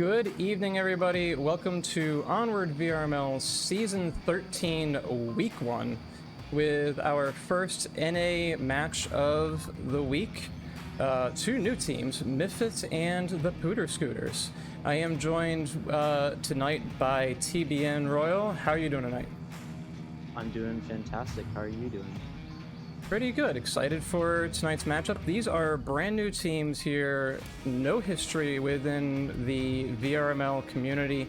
Good evening, everybody. Welcome to Onward VRML Season 13, Week 1, with our first NA match of the week. Two new teams, Misfits and the Pooter Scooters. I am joined tonight by TBN Royal. How are you doing tonight? I'm doing fantastic. How are you doing? Pretty good. Excited for tonight's matchup. These are brand new teams here, no history within the VRML community.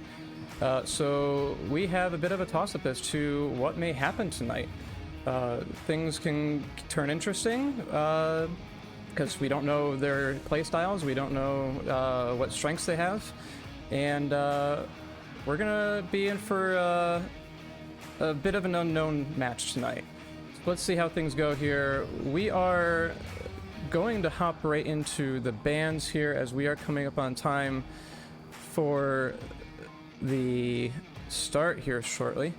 So we have a bit of a toss-up as to what may happen tonight. Things can turn interesting because we don't know their playstyles, we don't know what strengths they have, and we're gonna be in for a bit of an unknown match tonight. Let's see how things go here. We are going to hop right into the bans here as we are coming up on time for the start here shortly.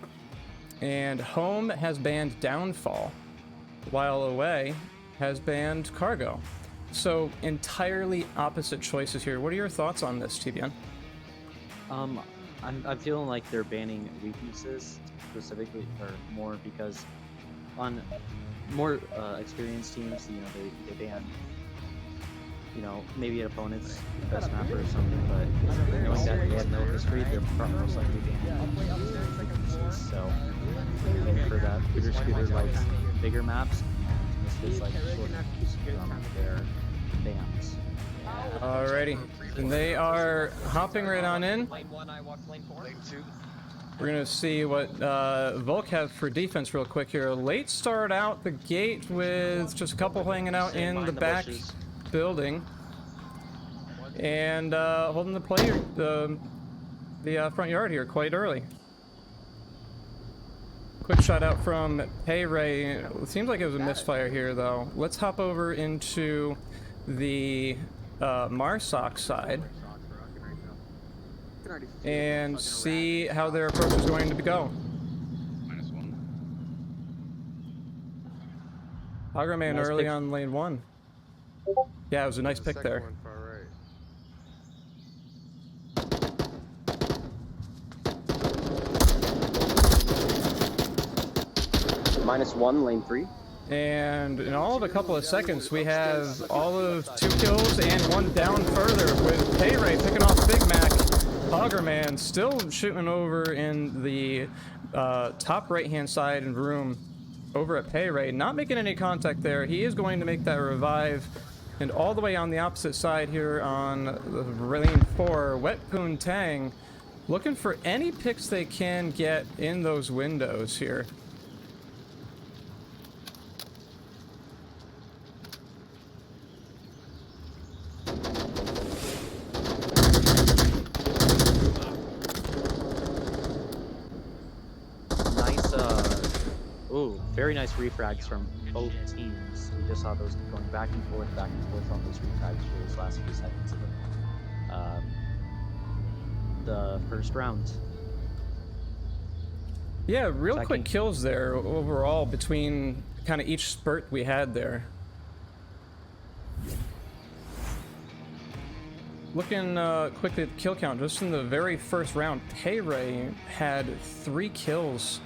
And home has banned Downfall, while away has banned Cargo. So entirely opposite choices here. What are your thoughts on this, TBN? I'm feeling like they're banning weaknesses specifically, or more, because on more experienced teams, they ban, maybe an opponent's best mapper or something, but knowing that they have no history, they're most likely banning weaknesses. So for that, Pooter Scooter likes bigger maps, and this is like shorter their bans. Alrighty, and they are hopping right on in. Lane 1, I walked lane 4. Lane 2. We're going to see what Volk have for defense real quick here. Late start out the gate with just a couple hanging out in the back building. And holding the front yard here quite early. Quick shot out from Ray. It seems like it was a misfire here, though. Let's hop over into the Marsoc side and see how their approach is going to go. -1. Hoggerman Nice early pick. on lane 1. Yeah, it was a nice pick there. One far right. -1, lane 3. And in all of a couple of seconds, we have all of 2 kills and 1 down further with Ray picking off Big Mac. Hoggerman still shooting over in the top right-hand side and room over at Ray, not making any contact there. He is going to make that revive. And all the way on the opposite side here on lane 4, Wet Poon Tang looking for any picks they can get in those windows here. Very nice refrags from both teams. We just saw those going back and forth on those refrags for those last few seconds of the first round. Yeah, real quick kills there overall between kind of each spurt we had there. Looking quickly at the kill count, just in the very first round, Ray had 3 kills.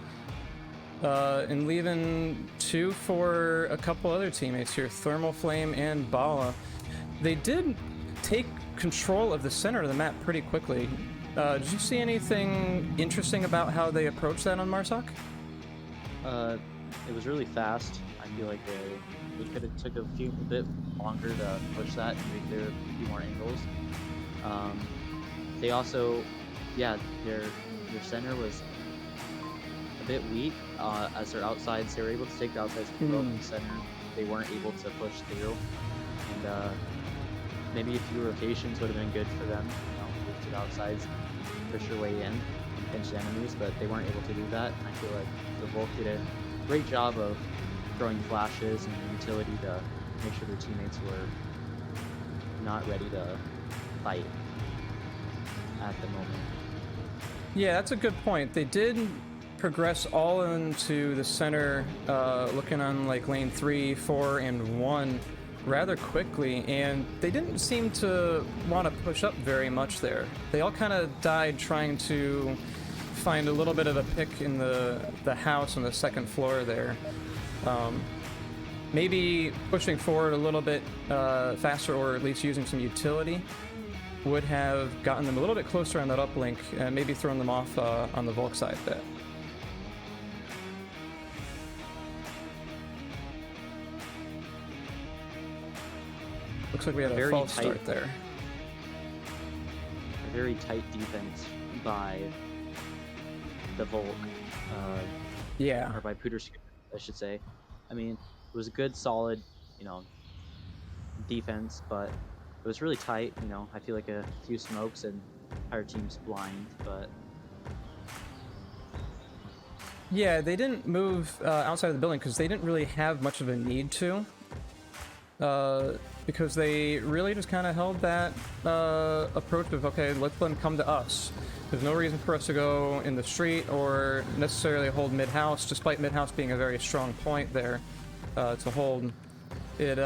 And leaving 2 for a couple other teammates here, Thermal Flame and Bala. They did take control of the center of the map pretty quickly. Did you see anything interesting about how they approached that on Marsoc? It was really fast. I feel like they could have took a bit longer to push that and make there a few more angles. They also, their center was a bit weak as their outsides. They were able to take the outsides from the center. They weren't able to push through, and maybe a few rotations would have been good for them. Move to the outsides, push your way in, and pinch the enemies, but they weren't able to do that. And I feel like the Volk did a great job of throwing flashes and utility to make sure their teammates were not ready to fight at the moment. Yeah, that's a good point. They did progress all into the center, looking on like lane 3, 4, and 1. rather quickly, and they didn't seem to want to push up very much there. They all kind of died trying to find a little bit of a pick in the house on the second floor there. Maybe pushing forward a little bit faster, or at least using some utility, would have gotten them a little bit closer on that uplink, and maybe thrown them off on the Volk side a bit. Looks like we had a false start there. A very tight defense by the Volk. Yeah. Or by Pooter Scooter, I should say. I mean, it was a good, solid, defense, but it was really tight. I feel like a few smokes and entire team's blind, but yeah, they didn't move outside of the building because they didn't really have much of a need to. Because they really just kind of held that approach of, okay, let them come to us. There's no reason for us to go in the street or necessarily hold mid-house, despite mid-house being a very strong point there to hold. It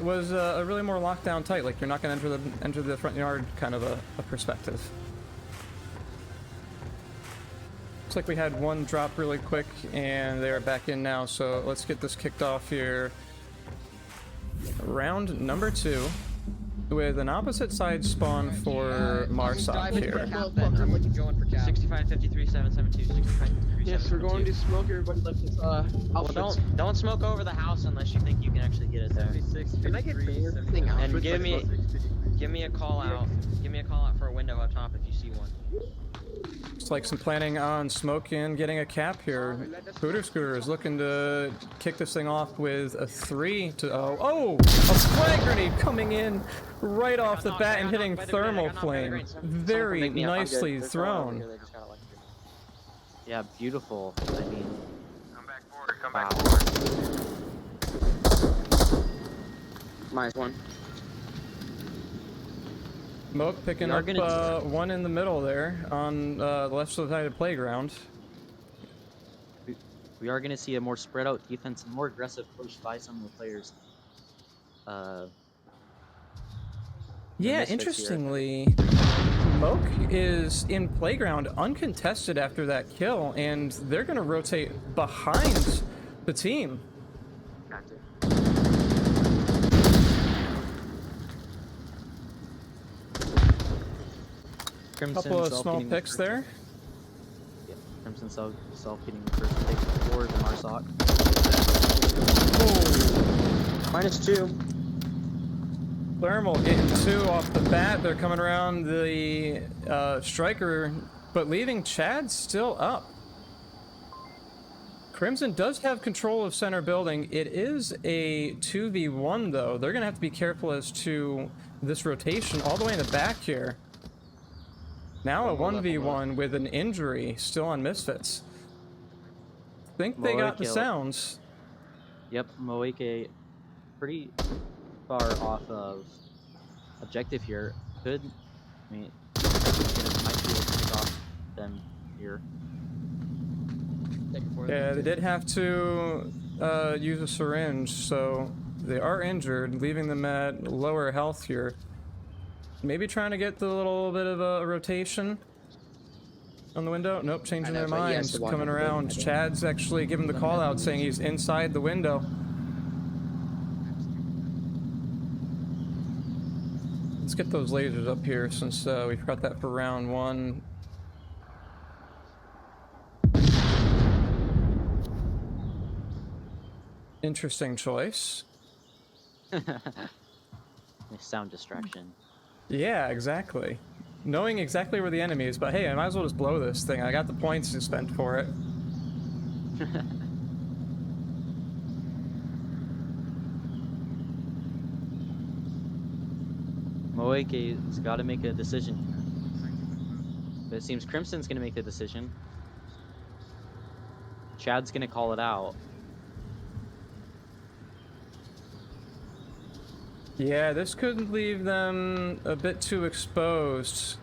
was a really more lockdown tight, like you're not going to enter the front yard kind of a perspective. Looks like we had one drop really quick, and they're back in now, so let's get this kicked off here. Round number 2, with an opposite side spawn for Marsok here. 65, 53, 772, 65, 53, Yes, we're going to smoke. Everybody left his outfits. Don't smoke over the house unless you think you can actually get it there. Can I get the thing out? And give me a call out. Give me a call out for a window up top if you see one. Looks like some planning on smoke and getting a cap here. Pooter Scooter is looking to kick this thing off with a 3-0. Oh! A flag grenade coming in right off the bat and hitting thermal flame. Very nicely thrown. yeah, beautiful. I mean, Come back forward. Come wow. back forward. -1. Smoke picking up one in the middle there on the left side of the playground. We are going to see a more spread out defense and more aggressive push by some of the players. Yeah, interestingly, Moke is in playground uncontested after that kill, and they're going to rotate behind the team. Couple of small picks there. Yeah, Crimson self getting the first pick for the Marsok. -2. Thermal getting 2 off the bat. They're coming around the striker, but leaving Chad still up. Crimson does have control of center building. It is a 2v1 though. They're gonna have to be careful as to this rotation all the way in the back here. Now a 1v1 with an injury still on Misfits. Think they got the sounds. Yep, Moeke pretty far off of objective here. Could, I mean, might be able to pick off them here. Yeah, they did have to use a syringe, so they are injured, leaving them at lower health here. Maybe trying to get the little bit of a rotation on the window. Nope, changing their minds, coming around. Chad's actually giving the call out saying he's inside the window. Let's get those lasers up here since we've got that for round 1. Interesting choice. Sound distraction. Yeah, exactly. Knowing exactly where the enemy is, but hey, I might as well just blow this thing. I got the points to spend for it. Moeke's got to make a decision. But it seems Crimson's going to make the decision. Chad's going to call it out. Yeah, this could leave them a bit too exposed.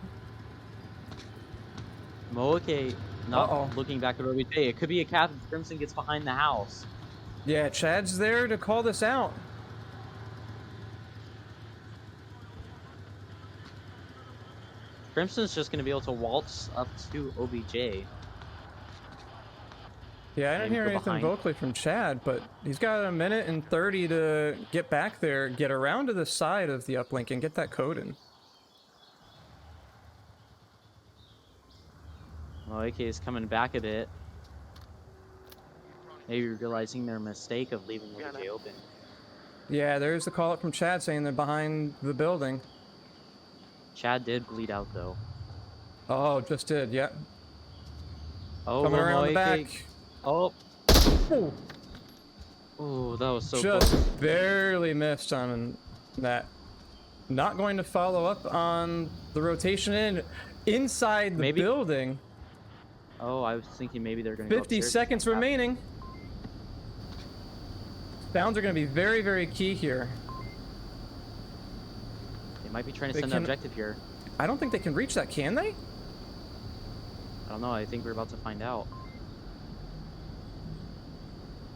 Moeke not looking back at what we say. It could be a cap if Crimson gets behind the house. Yeah, Chad's there to call this out. Crimson's just gonna be able to waltz up to OBJ. Yeah, I didn't Maybe hear go anything behind. vocally from Chad, but he's got a minute and 30 to get back there, get around to the side of the uplink, and get that code in. Well, AK is coming back a bit. Maybe realizing their mistake of leaving OBJ open. Yeah, there's the call up from Chad saying they're behind the building. Chad did bleed out though. Oh, just did, yeah. Oh, Coming well, around the AK. back. Oh. Ooh, Oh, that was so just close. barely missed on that. Not going to follow up on the rotation inside the building. Oh, I was thinking maybe they're going to go 50 upstairs. seconds remaining. Sounds are going to be very, very key here. They might be trying to They send an objective here. I don't think they can reach that, can they? I don't know. I think we're about to find out.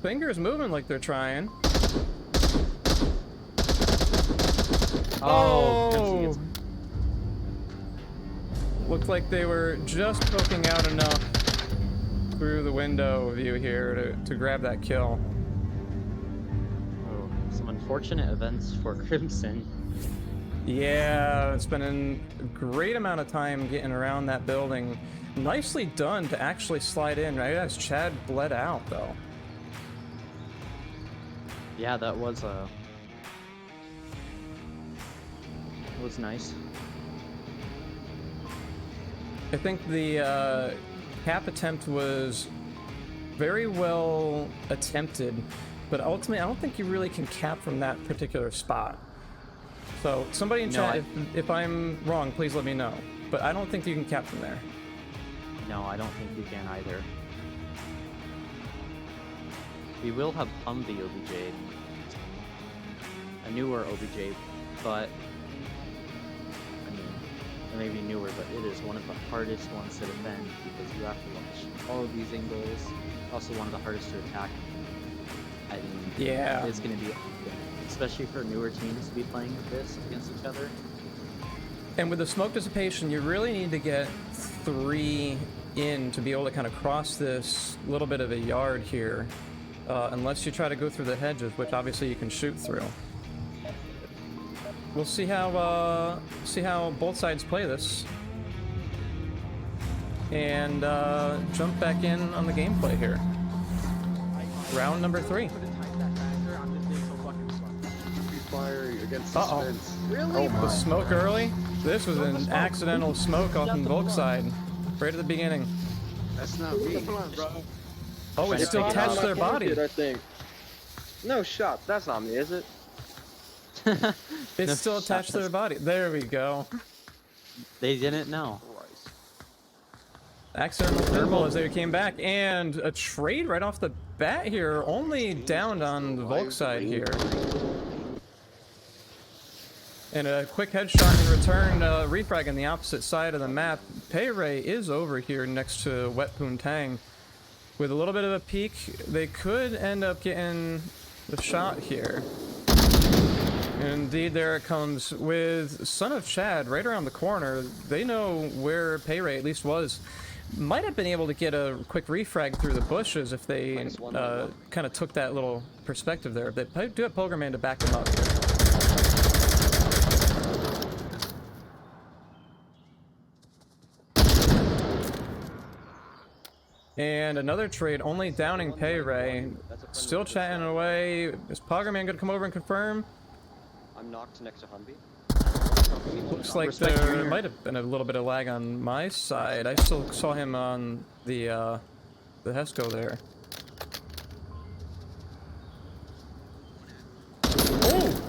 Fingers moving like they're trying. Oh! Oh! Gets... Looked like they were just poking out enough through the window view here to grab that kill. Oh, some unfortunate events for Crimson. Yeah, spending a great amount of time getting around that building. Nicely done to actually slide in, right as Chad bled out, though. Yeah, that was nice. I think the cap attempt was very well attempted, but ultimately I don't think you really can cap from that particular spot. So somebody in chat, if I'm wrong, please let me know. But I don't think you can cap from there. No, I don't think we can either. We will have Humvee OBJ. A newer OBJ, but I mean, it may be newer, but it is one of the hardest ones to defend because you have to watch all of these angles. Also one of the hardest to attack. I mean, yeah, it's going to be, especially for newer teams to be playing this against each other. And with the smoke dissipation, you really need to get 3 in to be able to kind of cross this little bit of a yard here, unless you try to go through the hedges, which obviously you can shoot through. We'll see how both sides play this, and jump back in on the gameplay here. Round number 3. Fire against Uh-oh. suspense. Really? The smoke early? This was an accidental smoke off on Volk's side, right at the beginning. That's not me. Come on, bro. Oh, it still attached to their body. I think. No shot. That's not me, is it? It's still attached to their body. There we go. They didn't know. Accidental thermal as they came back, and a trade right off the bat here, only downed on the Volk side here. And a quick headshot in return, refrag on the opposite side of the map. Pei Ray is over here next to Wet Poontang. With a little bit of a peek, they could end up getting the shot here. Indeed, there it comes with Son of Chad right around the corner. They know where Pei Ray at least was. Might have been able to get a quick refrag through the bushes if they kind of took that little perspective there. They do have Pogerman to back them up here. And another trade, only downing Pei Ray. Still chatting away. Is Pogerman going to come over and confirm? I'm knocked next to Humvee. Looks like there might have been a little bit of lag on my side. I still saw him on the Hesco there. Oh!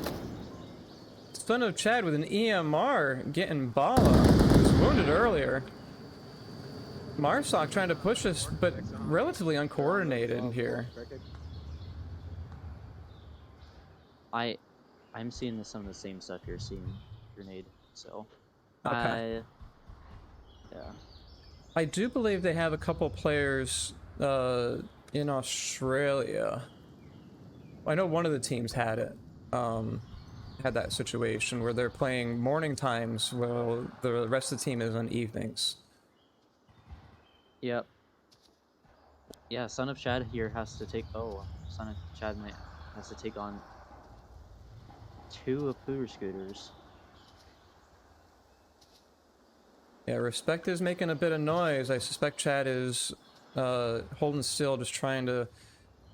Son of Chad with an EMR getting Bala. He was wounded earlier. Marsoc trying to push us, but relatively uncoordinated here. I'm seeing some of the same stuff you're seeing, Grenade. So, Okay. Yeah. I do believe they have a couple players in Australia. I know one of the teams had it. had that situation where they're playing morning times while the rest of the team is on evenings. Yep. Yeah, Son of Chad here has to take. Oh, Son of Chad has to take on 2 of Pooter Scooters. Yeah, Respect is making a bit of noise. I suspect Chad is holding still, just trying to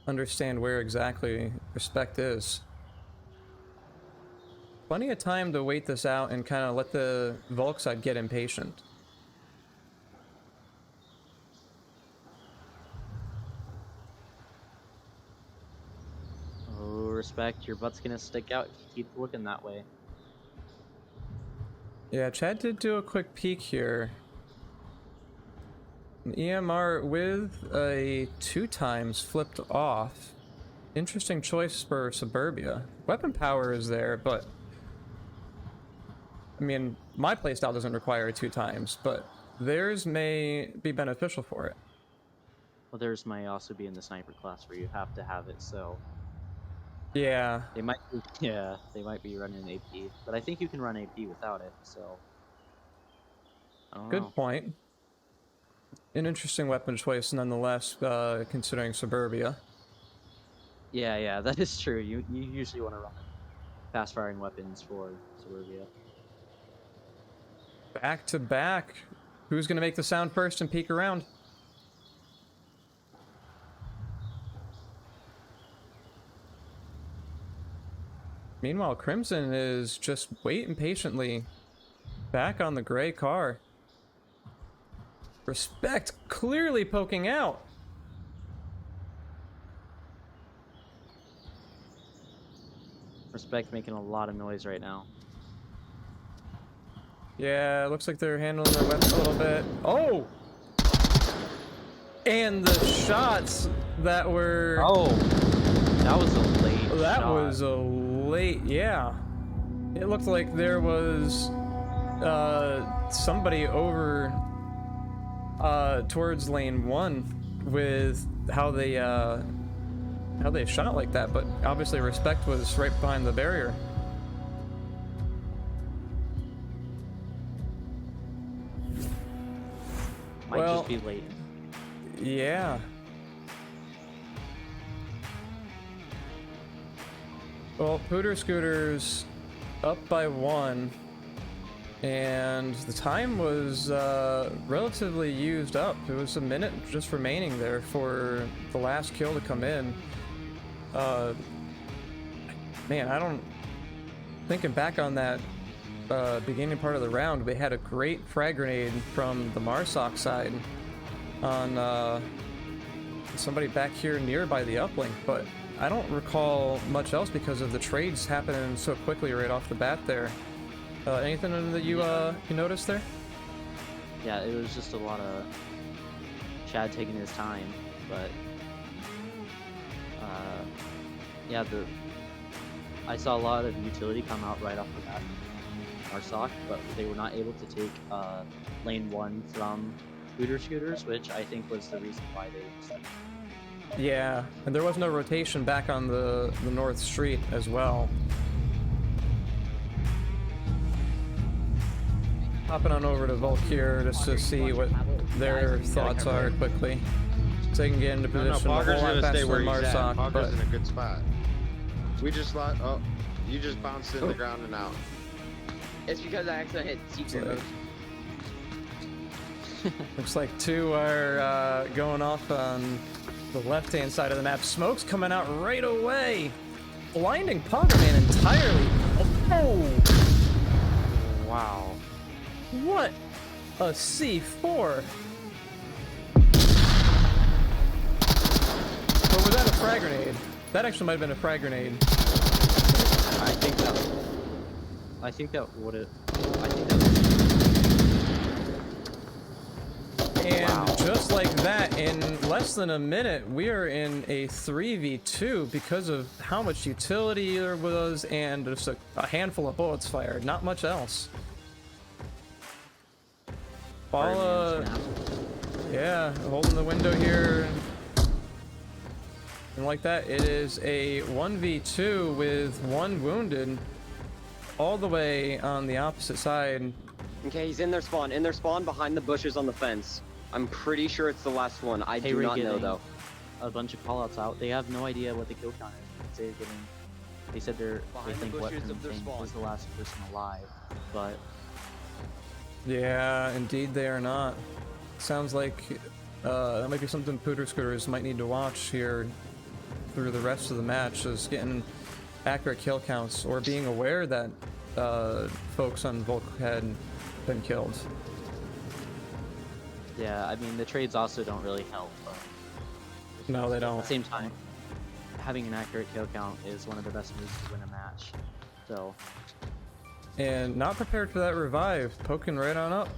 understand where exactly Respect is. Plenty of time to wait this out and kind of let the Volk side get impatient. Oh, Respect, your butt's gonna stick out if you keep looking that way. Yeah, Chad did do a quick peek here. An EMR with a 2 times flipped off. Interesting choice for Suburbia. Weapon power is there, but I mean, my playstyle doesn't require 2 times, but theirs may be beneficial for it. Well, theirs might also be in the sniper class where you have to have it, so Yeah, they might be, yeah, they might be running AP, but I think you can run AP without it, so I don't know. good point. An interesting weapon choice nonetheless, considering Suburbia. Yeah, that is true. You usually want to run fast firing weapons for Suburbia. Back to back. Who's gonna make the sound first and peek around? Meanwhile, Crimson is just waiting patiently back on the gray car. Respect clearly poking out. Respect making a lot of noise right now. Yeah, it looks like they're handling their weapons a little bit. Oh! And the shots that were... Oh, that was a late that shot. was a late... Yeah. It looked like there was somebody over towards lane 1 with how they shot like that, but obviously Respect was right behind the barrier. Might Well, just be late. Yeah. Well, Pooter Scooter's up by 1, and the time was relatively used up. It was a minute just remaining there for the last kill to come in. Man, I don't... Thinking back on that beginning part of the round, we had a great frag grenade from the Marsoc side on somebody back here nearby the uplink, but I don't recall much else because of the trades happening so quickly right off the bat there. Anything that you noticed there? Yeah, it was just a lot of Chad taking his time, but yeah, I saw a lot of utility come out right off the bat, Marsoc, but they were not able to take lane 1 from Pooter Scooters, which I think was the reason why they decided. Yeah, and there was no rotation back on the North Street as well. Hopping on over to Volk here just to see what their thoughts are quickly. So they can get into position a whole Pogger's lot gonna faster stay where than he's at. Marsoc, Pogger's but in a good spot. We just lost. Oh, you just bounced in the ground and out. It's because I accidentally hit secret mode. looks like 2 are going off on the left-hand side of the map. Smoke's coming out right away, blinding Poggerman entirely. Oh! Wow. What a C4! Or was that a frag grenade? That actually might have been a frag grenade. I think that would have. And Wow. just like that, in less than a minute, we are in a 3v2 because of how much utility there was and just a handful of bullets fired. Not much else. Bala, yeah, holding the window here. And like that, it is a 1v2 with 1 wounded. all the way on the opposite side. Okay, he's in their spawn. In their spawn behind the bushes on the fence. I'm pretty sure it's the last one. I do not know though. A bunch of callouts out. They have no idea what the kill count is. They said they think Weapon Tank was the last person alive, but Yeah, indeed they are not. Sounds like that might be something Pooter Scooters might need to watch here through the rest of the match, is getting accurate kill counts or being aware that folks on Volk had been killed. yeah, I mean the trades also don't really help. But No, they at don't. the same time, having an accurate kill count is one of the best moves to win a match. So And not prepared for that revive, poking right on up.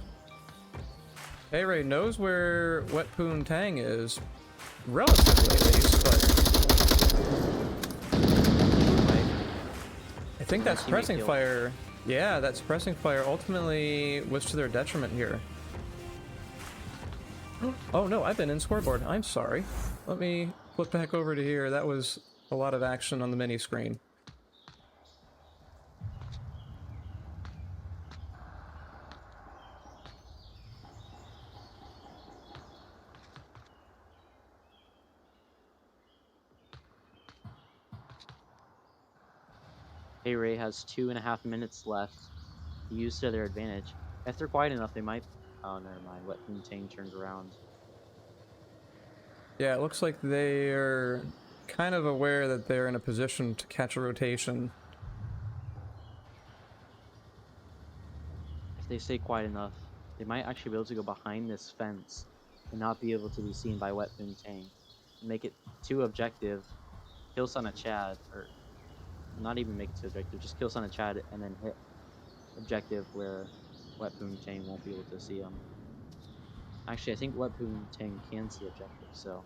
Hey Ray knows where Wet Poon Tang is, relatively at least, but I think that suppressing fire, yeah, that suppressing fire ultimately was to their detriment here. Oh no, I've been in scoreboard. I'm sorry. Let me flip back over to here. That was a lot of action on the mini screen. Hey Ray has 2.5 minutes left to use to their advantage. If they're quiet enough, they might. Oh, never mind. Weapon Tang turned around. Yeah, it looks like they're kind of aware that they're in a position to catch a rotation. If they stay quiet enough, they might actually be able to go behind this fence and not be able to be seen by Weapon Tang. Make it too objective. Kill Son of Chad, or not even make it too objective, just kill Son of Chad and then hit objective where Weapon Tang won't be able to see him. Actually, I think Weapon Tang can see objective, so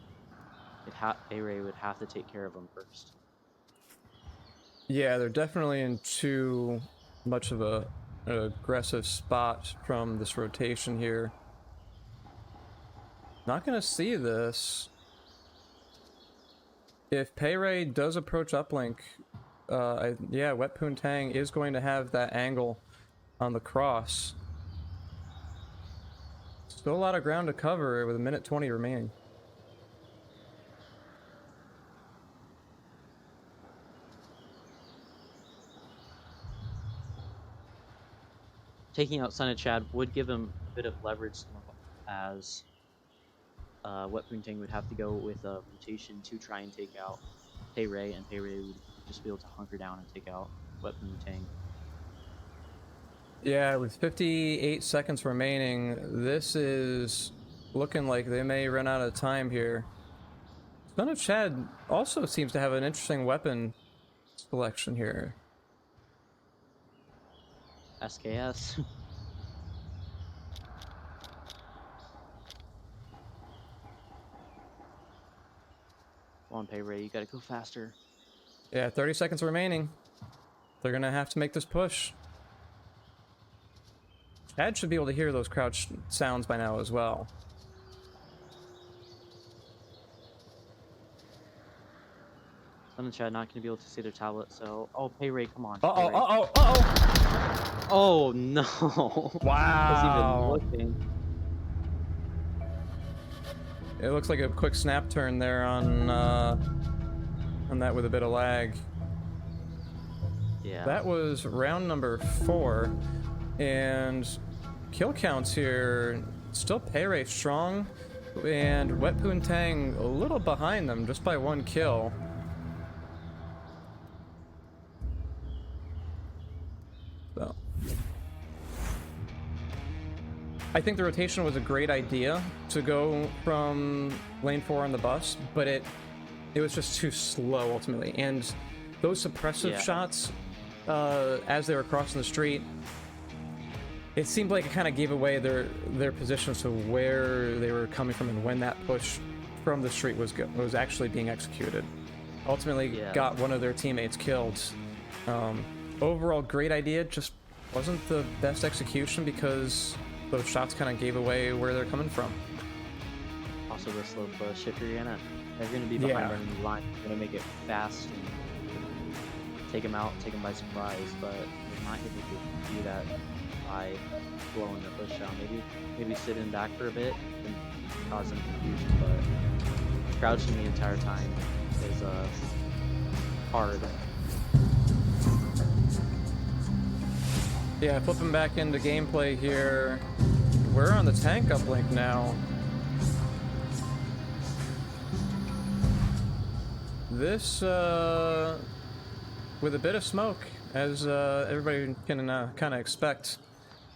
A-Ray would have to take care of him first. Yeah, they're definitely in too much of an aggressive spot from this rotation here. Not gonna see this. If Payray does approach uplink, yeah, Wet Poon Tang is going to have that angle on the cross. Still a lot of ground to cover with 1:20 remaining. Taking out Son of Chad would give him a bit of leverage, as Weapon Tang would have to go with a rotation to try and take out Payray, and Payray would just be able to hunker down and take out Weapon Tang. Yeah, with 58 seconds remaining, this is looking like they may run out of time here. Son of Chad also seems to have an interesting weapon selection here. SKS. Come on, Payray, you gotta go faster. Yeah, 30 seconds remaining. They're gonna have to make this push. Chad should be able to hear those crouch sounds by now as well. Son of Chad not gonna be able to see their tablet, so oh, Payray, come on. Uh-oh, Payray. uh-oh, uh-oh! Oh no! Wow! Wasn't even looking. It looks like a quick snap turn there on that with a bit of lag. Yeah. That was round number 4, and kill counts here still Payray strong, and Wet Poon Tang a little behind them just by 1 kill. So I think the rotation was a great idea to go from lane 4 on the bus, but it was just too slow ultimately, and those suppressive shots as they were crossing the street, it seemed like it kind of gave away their positions to where they were coming from and when that push from the street was actually being executed. Ultimately got one of their teammates killed. Overall, great idea, just wasn't the best execution because those shots kind of gave away where they're coming from. Also the slow push, if they're gonna be behind running the line, you're gonna make it fast and take him out, take him by surprise, but we're not able to do that by blowing the push down. Maybe sit in back for a bit and cause some confusion, but crouching the entire time is hard. Yeah, flipping back into gameplay here. We're on the tank uplink now. This, with a bit of smoke, as everybody can kind of expect,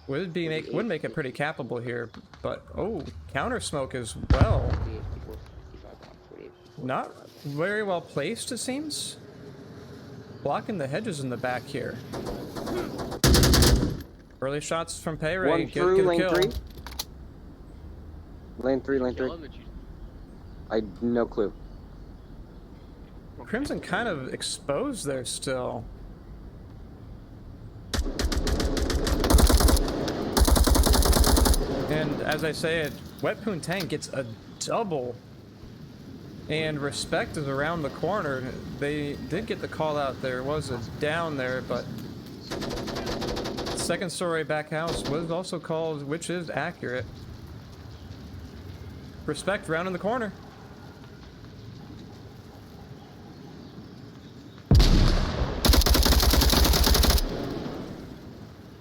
would make it pretty capable here. But oh, counter smoke as well. Not very well placed, it seems. Blocking the hedges in the back here. Early shots from Payray. One through get a lane kill. 3. Lane 3, lane 3. I no clue. Crimson kind of exposed there still. And as I say it, Wet Poontang gets a double. And Respect is around the corner. They did get the call out. There was a down there, but second story back house was also called, which is accurate. Respect round in the corner.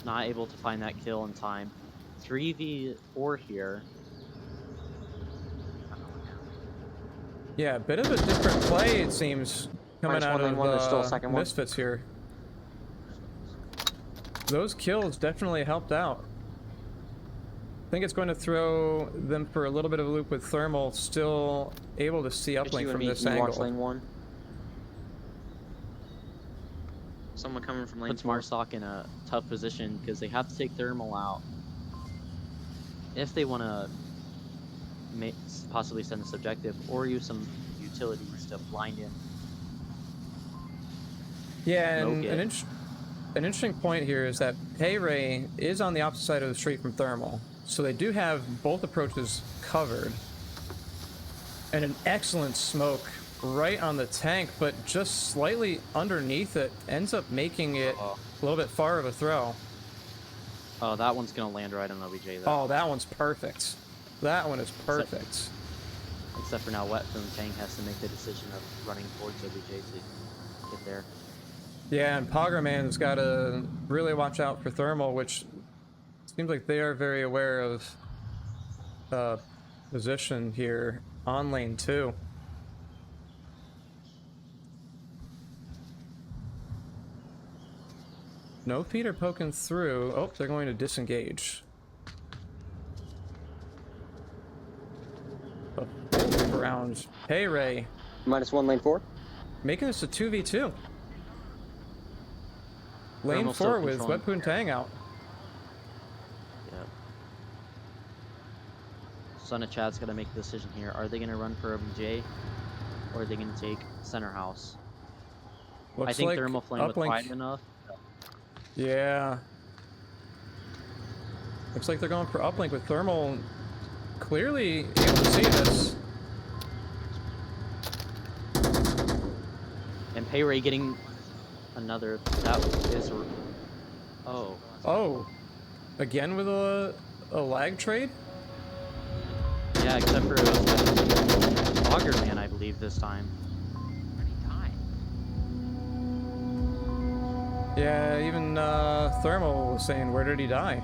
Not able to find that kill in time. 3v4 here. Yeah, a bit of a different play, it seems, coming Minus out one, of lane one, there's still a second one. Misfits here. Those kills definitely helped out. I think it's going to throw them for a little bit of a loop with Thermal, still able to see Just uplink you and from me, this you watch angle. lane 1. Someone coming from lane Puts 4. Marsoc in a tough position because they have to take Thermal out if they want to possibly send this objective or use some utilities to blind in. Yeah, and Smoke it. an interesting point here is that Payray is on the opposite side of the street from Thermal, so they do have both approaches covered. And an excellent smoke right on the tank, but just slightly underneath it, ends up making it a little bit far of a throw. Oh, that one's gonna land right on OBJ though. Oh, that one's perfect. That one is perfect. Except for now, Wet Poontang has to make the decision of running towards OBJ to get there. Yeah, and Poggerman's got to really watch out for Thermal, which seems like they are very aware of position here on lane 2. No Peter poking through. Oh, they're going to disengage. Oh, around Payray, Minus 1, lane 4. making this a 2v2. Lane Thermal 4 still with controlling. Wet Poontang out. Yep. Son of Chad's got to make a decision here. Are they going to run for OBJ, or are they going to take center house? Looks I think like Thermal Flame was uplink. wide enough. Yeah. Looks like they're going for uplink with Thermal clearly able to see this. And Payray getting another. That is. Oh. Oh. Again with a lag trade? Yeah, except for it was with Augerman, I believe, this time. Yeah, even Thermal was saying, where did he die?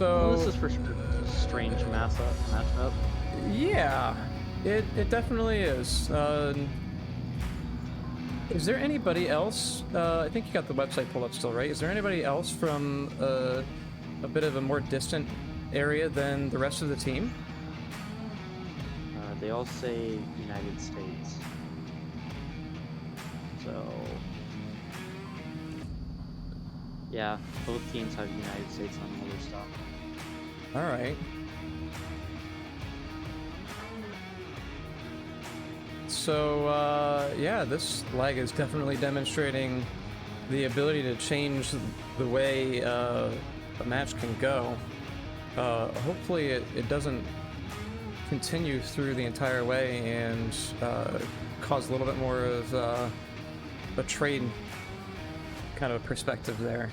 So, Well, this is for sure a strange matchup. yeah, it definitely is. Is there anybody else? I think you got the website pulled up still, right? Is there anybody else from a bit of a more distant area than the rest of the team? They all say United States. So, yeah, both teams have United States on all their stuff. All right. So, yeah, this lag is definitely demonstrating the ability to change the way a match can go. Hopefully it doesn't continue through the entire way and cause a little bit more of a trade kind of a perspective there.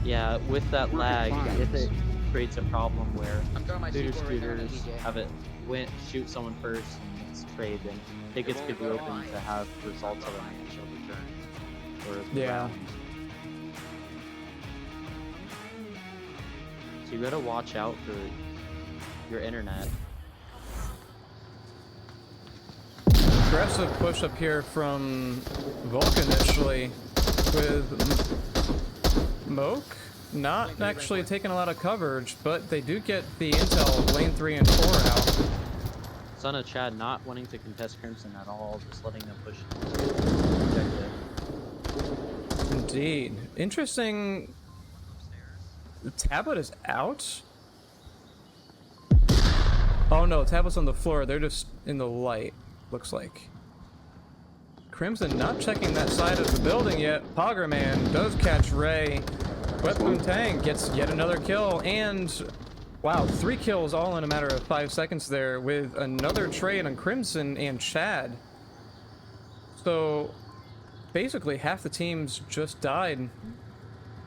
Yeah, with that lag, fine. it creates a problem where I'm throwing my Pooter C4 right there on Scooters DJ. have it shoot someone first and it's trade, then tickets could be open to have results of a match overturned. Or Yeah. round. So you gotta watch out for your internet. Aggressive push up here from Volk initially with Moke. Not actually taking a lot of coverage, but they do get the intel of lane 3 and 4 out. Son of Chad not wanting to contest Crimson at all, just letting them push objective. Indeed. Interesting. The tablet is out? Oh no, tablet's on the floor. They're just in the light, looks like. Crimson not checking that side of the building yet. Poggerman does catch Ray. Wet Tang gets yet another kill, and wow, 3 kills all in a matter of 5 seconds there with another trade on Crimson and Chad. So basically half the teams just died in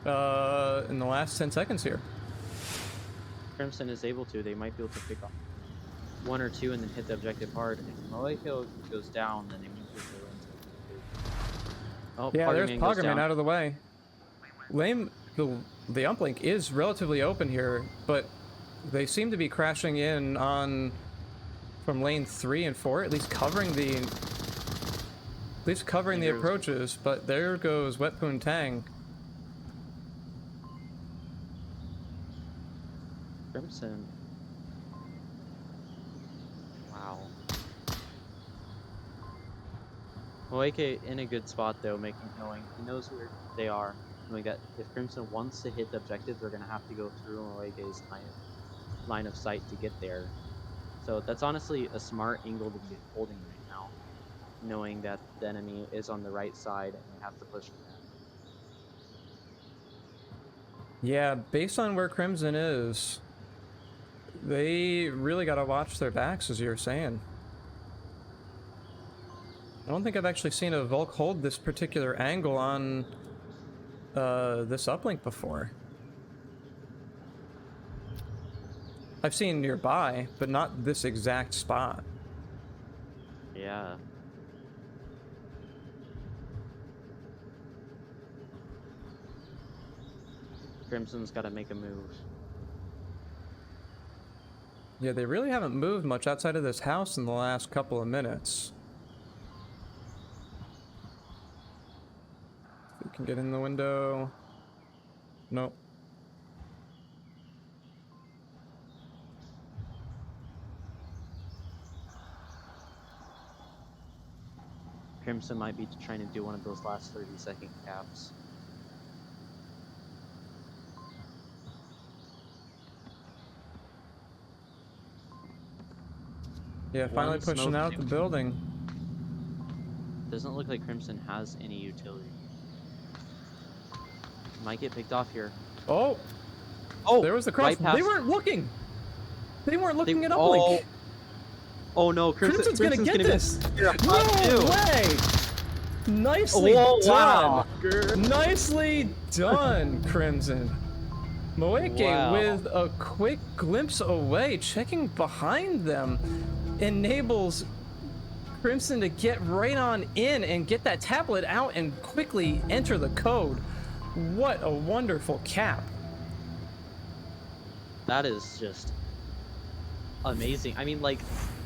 the last 10 seconds here. Crimson is able to, they might be able to pick up 1 or 2 and then hit the objective hard. If Moeko goes down, then they might be able to go into. Oh, Yeah, there's Poggerman goes Poggerman down. out of the way. Lame, the uplink is relatively open here, but they seem to be crashing in on from lane 3 and 4, at least covering the approaches. But there goes Wet Tang. Crimson. Wow. Moeke in a good spot though, knowing he knows where they are. Knowing that if Crimson wants to hit the objective, they're gonna have to go through Moeke's line of sight to get there. So that's honestly a smart angle to be holding right now, knowing that the enemy is on the right side and you have to push them. Yeah, based on where Crimson is, they really got to watch their backs, as you're saying. I don't think I've actually seen a Volk hold this particular angle on this uplink before. I've seen nearby, but not this exact spot. Yeah. Crimson's got to make a move. Yeah, they really haven't moved much outside of this house in the last couple of minutes. We can get in the window. Nope. Crimson might be trying to do one of those last 30-second caps. Yeah, finally One pushing smoke out tube. the building. Doesn't look like Crimson has any utility. Might get picked off here. Oh! Oh, There was the cross. right past- They weren't looking! They weren't looking at oh, uplink! oh no, Crimson's gonna get be- this! You're a No plus two. way! Nicely Oh, done! wow. Nicely done, Crimson. Moeke Wow. with a quick glimpse away, checking behind them, enables Crimson to get right on in and get that tablet out and quickly enter the code. What a wonderful cap. That is just amazing. I mean, like,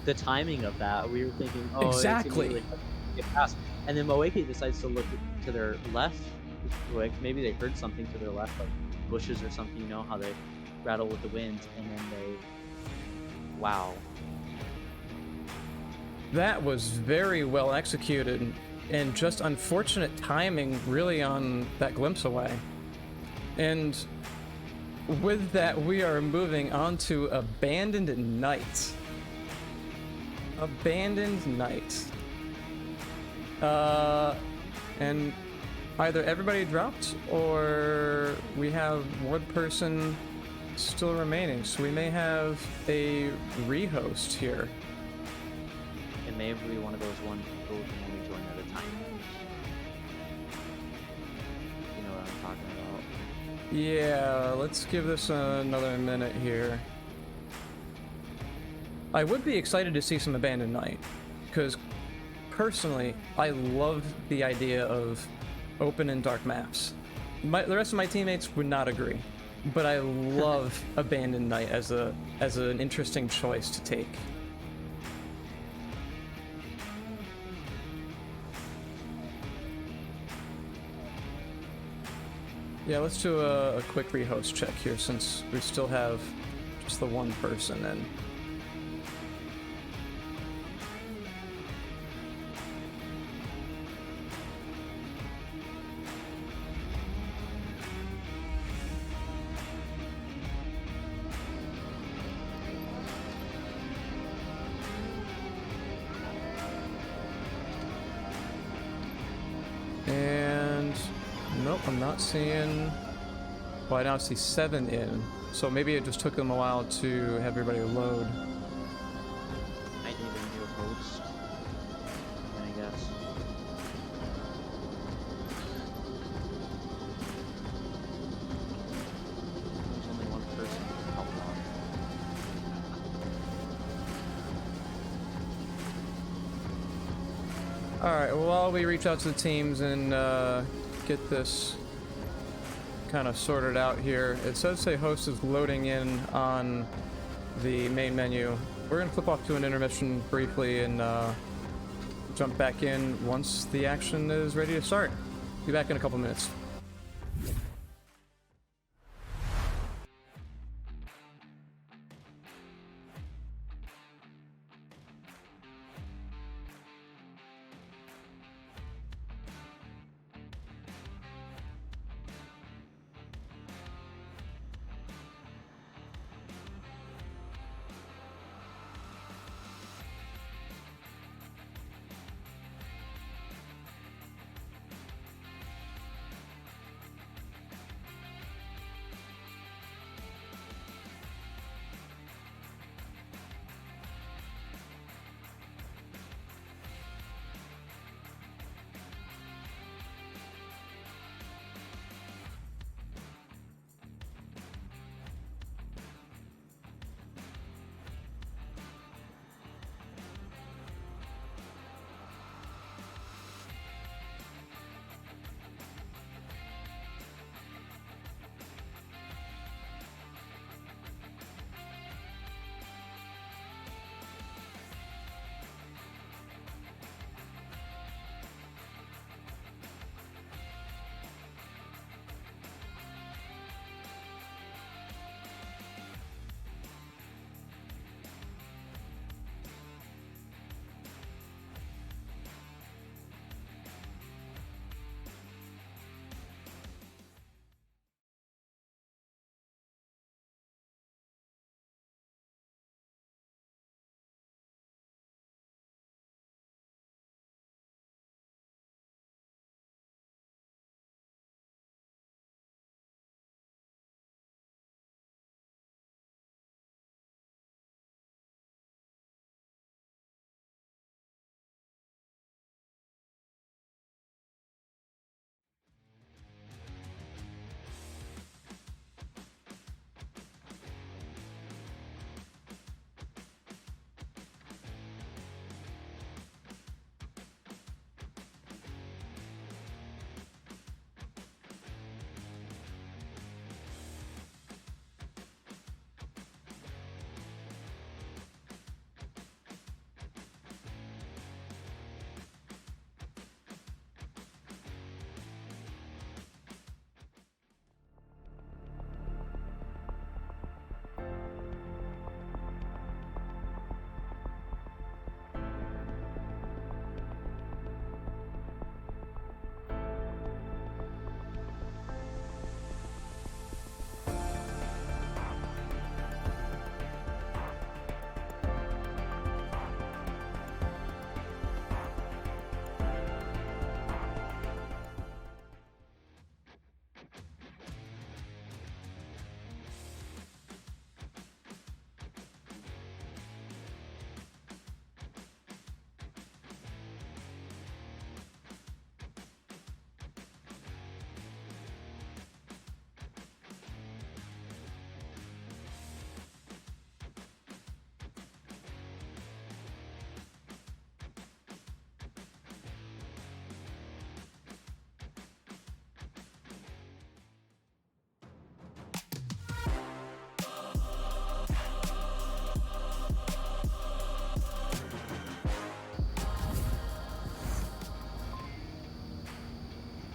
the timing of that, we were thinking, oh, Exactly. it's gonna be get past. And then Moeke decides to look to their left. Like, maybe they heard something to their left, like bushes or something, you know, how they rattle with the wind, and then they... Wow. That was very well executed, and just unfortunate timing really on that glimpse away. And with that, we are moving on to Abandoned Night. Abandoned Night. And either everybody dropped or we have one person still remaining, so we may have a rehost here. It may be one of those ones people can only join at a time. You know what I'm talking about. Yeah, let's give this another minute here. I would be excited to see some Abandoned Night, because personally, I love the idea of open and dark maps. The rest of my teammates would not agree, but I love Abandoned Night as an interesting choice to take. Yeah, let's do a quick rehost check here since we still have just the one person in. And nope, I'm not seeing. Well, I now see 7 in, so maybe it just took them a while to have everybody load. Might need a new host, I guess. There's only one person who can help out. Alright, well, while we reach out to the teams and get this kind of sorted out here, it says say host is loading in on the main menu. We're going to flip off to an intermission briefly and jump back in once the action is ready to start. Be back in a couple minutes.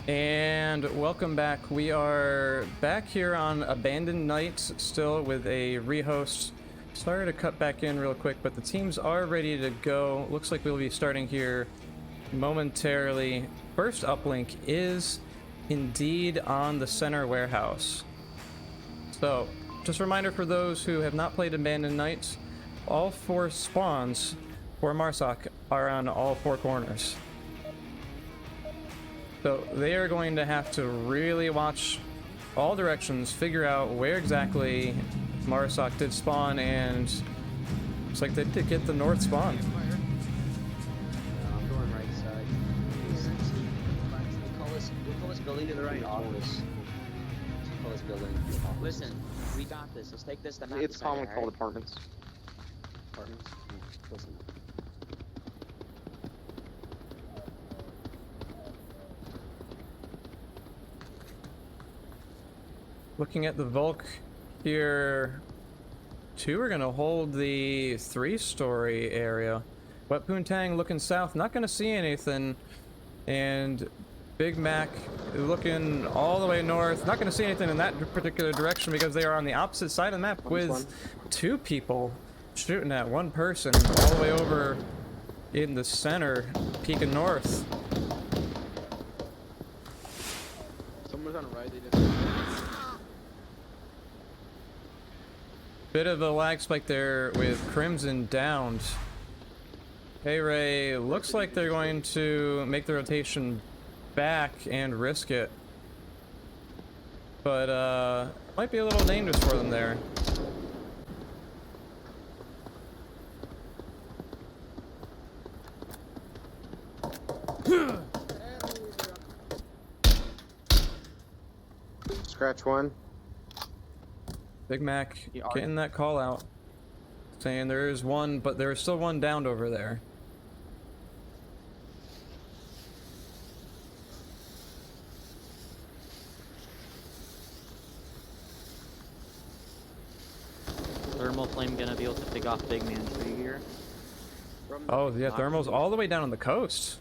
And welcome back. We are back here on Abandoned Nights still with a rehost. Sorry to cut back in real quick, but the teams are ready to go. Looks like we'll be starting here momentarily. First uplink is indeed on the center warehouse. So, just a reminder for those who have not played Abandoned Nights, all 4 spawns for Marsoc are on all 4 corners. So they are going to have to really watch all directions, figure out where exactly Marsoc did spawn, and looks like they did get the north spawn. I'm going right side. We call this building to the right office. Call this building. Listen, we got this. Let's take this to It's commonly alright? called apartments. Apartments. Listen. Looking at the Volk here, 2 are going to hold the 3-story area. Wet Poontang looking south, not going to see anything. And Big Mac looking all the way north, not going to see anything in that particular direction because they are on the opposite side of the map with 2 people shooting at 1 person all the way over in the center, peeking north. Someone's on the right. They just... Bit of a lag spike there with Crimson downed. Hey Ray, looks like they're going to make the rotation back and risk it. But might be a little dangerous for them there. Scratch 1. Big Mac getting that call out, saying there is 1, but there is still 1 downed over there. Thermal flame gonna be able to pick off Big Man tree here. Oh yeah, Thermal's all the way down on the coast.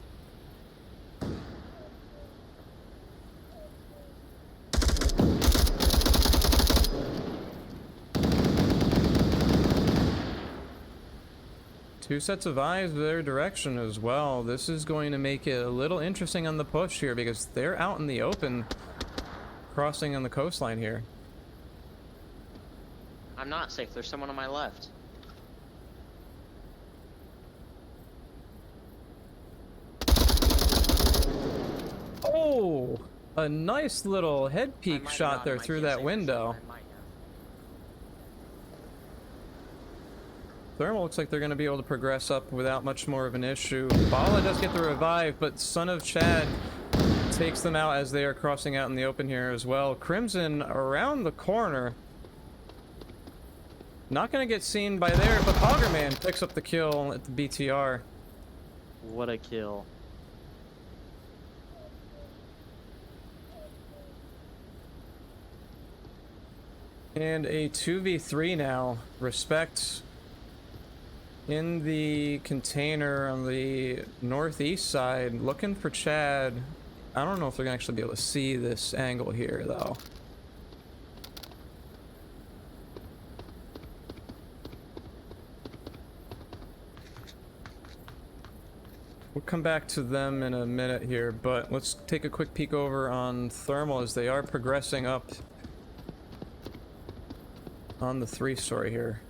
Two sets of eyes their direction as well. This is going to make it a little interesting on the push here because they're out in the open, crossing on the coastline here. I'm not safe. There's someone on my left. Oh, a nice little head I peek might have shot not, there I through can't say that for window. sure. I might have. Thermal looks like they're going to be able to progress up without much more of an issue. Bala does get the revive, but Son of Chad takes them out as they are crossing out in the open here as well. Crimson around the corner. Not going to get seen by there, but Hoggerman picks up the kill at the BTR. What a kill. And a 2v3 now. Respect in the container on the northeast side, looking for Chad. I don't know if they're gonna actually be able to see this angle here, though. We'll come back to them in a minute here, but let's take a quick peek over on Thermal as they are progressing up on the 3-story here.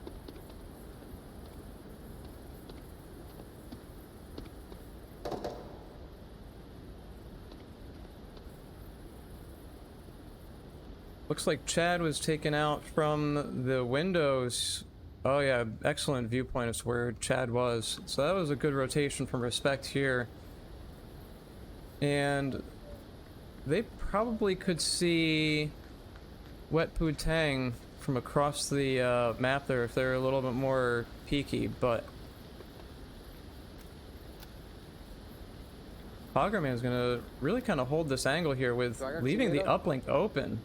Looks like Chad was taken out from the windows. Oh yeah, excellent viewpoint as to where Chad was. So that was a good rotation from Respect here. And they probably could see Wet Poontang from across the map there if they're a little bit more peaky, but Hoggerman is gonna really kind of hold this angle here with leaving the uplink open.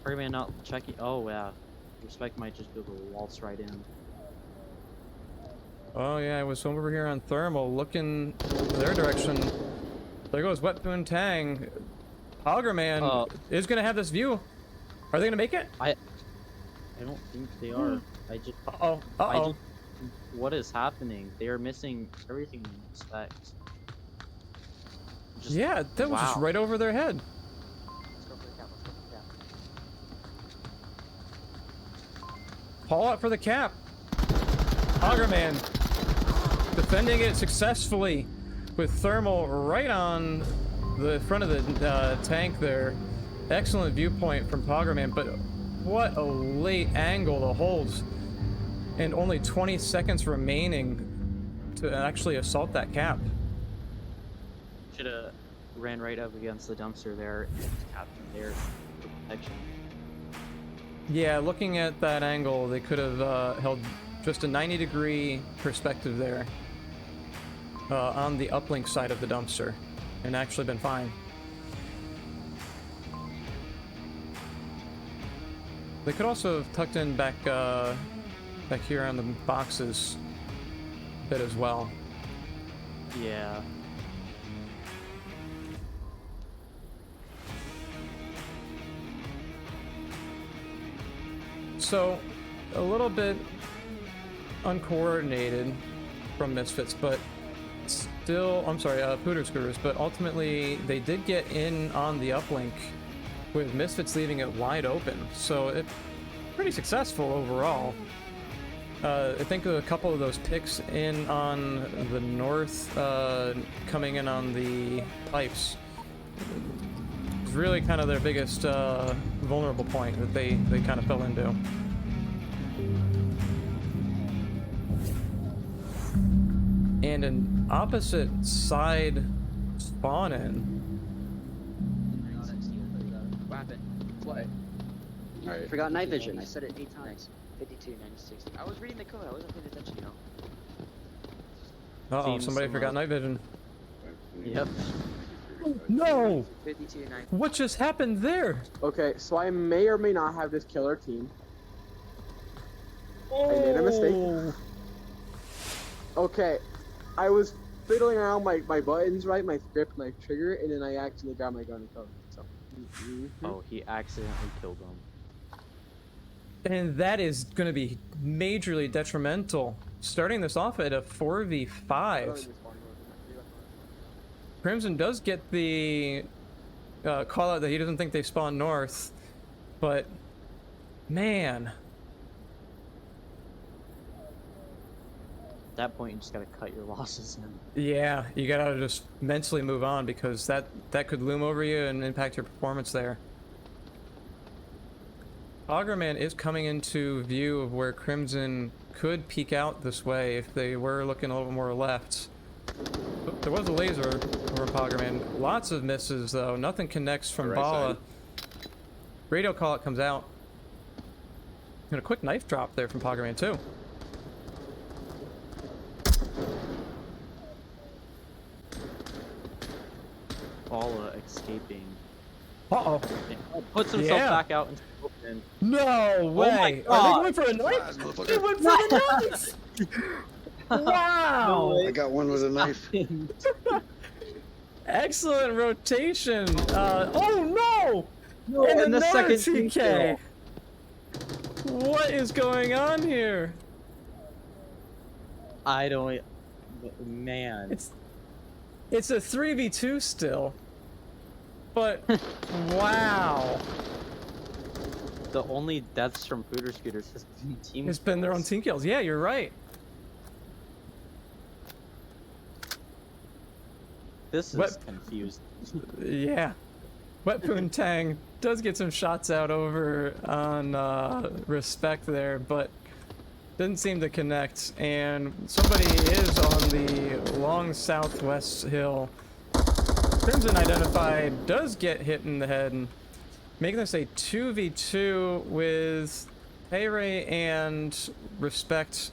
Hoggerman not checking. Oh yeah, Respect might just be able to waltz right in. Oh yeah, I was over here on thermal, looking their direction. There goes Wet Boon Tang. Hoggerman is gonna have this view. Are they gonna make it? I don't think they are. I just. Uh-oh. I Uh-oh. just. What is happening? They are missing everything in respect. Just, Yeah, that was just wow. right over their head. Let's go for the cap. Let's go for the cap. Haul out for the cap. Hoggerman defending it successfully with thermal right on the front of the tank there. Excellent viewpoint from Hoggerman, but what a late angle to hold. And only 20 seconds remaining to actually assault that cap. Should have ran right up against the dumpster there and capped him there for protection. Yeah, looking at that angle, they could have held just a 90-degree perspective there on the uplink side of the dumpster and actually been fine. They could also have tucked in back here on the boxes a bit as well. Yeah. So, a little bit uncoordinated from Misfits, but still, I'm sorry, Pooter Scooters, but ultimately they did get in on the uplink with Misfits leaving it wide open. So, it's pretty successful overall. I think a couple of those picks in on the north, coming in on the pipes, is really kind of their biggest vulnerable point that they kind of fell into. And an opposite side spawn in. What happened? What? Alright. Forgot night vision. I said it 8 times. 52, 96. I was reading the code. I wasn't paying attention, you know. Uh-oh, Seems somebody so forgot much. night vision. Yep. No! 52, 96. What just happened there? Okay, so I may or may not have this killer team. I made a mistake. Okay, I was fiddling around my buttons, right? My script, my trigger, and then I accidentally grabbed my gun and killed him. So. Oh, he accidentally killed him. And that is going to be majorly detrimental. Starting this off at a 4v5. Crimson does get the call out that he doesn't think they spawn north, but man. At that point, you just gotta cut your losses in. Yeah, you gotta just mentally move on because that could loom over you and impact your performance there. Augerman is coming into view of where Crimson could peek out this way if they were looking a little more left. But there was a laser over Augerman. Lots of misses though. Nothing connects from Right Bala. side. Radio call it comes out. And a quick knife drop there from Augerman too. Bala escaping. Uh-oh. Puts himself Yeah. back out into the open. No way! God. Are they going for a knife? Surprise, motherfucker. They went for the knife! Wow! I got one with a knife. Excellent rotation. Oh no! No, and and the another second TK. What is going on here? I don't. Man. It's a 3v2 still. But wow. The only deaths from Pooter Scooters has been team. It's been their own team kills. Yeah, you're right. This is What- confused. Yeah. Wet Boon Tang does get some shots out over on respect there, but didn't seem to connect. And somebody is on the long southwest hill. Crimson identified, does get hit in the head, and making this a 2v2 with Payray and Respect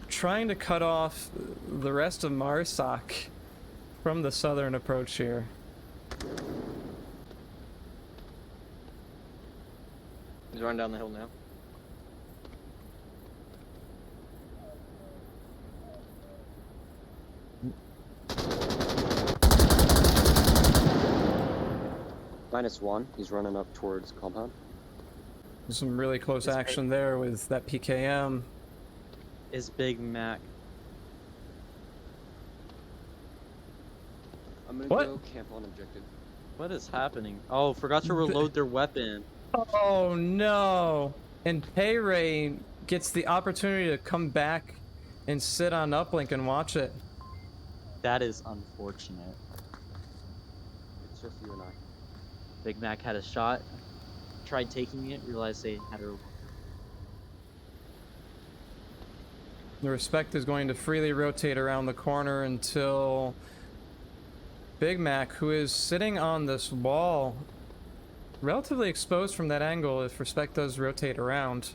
trying to cut off the rest of Marsak from the southern approach here. He's running down the hill now. -1. He's running up towards compound. Some really close action there with that PKM. Is Big Mac. I'm gonna What? go camp on objective. What is happening? Oh, forgot to reload their weapon. Oh no! And Payray gets the opportunity to come back and sit on uplink and watch it. That is unfortunate. It's just you and I. Big Mac had a shot, tried taking it, realized they had her. The Respect is going to freely rotate around the corner until Big Mac, who is sitting on this wall, relatively exposed from that angle if Respect does rotate around.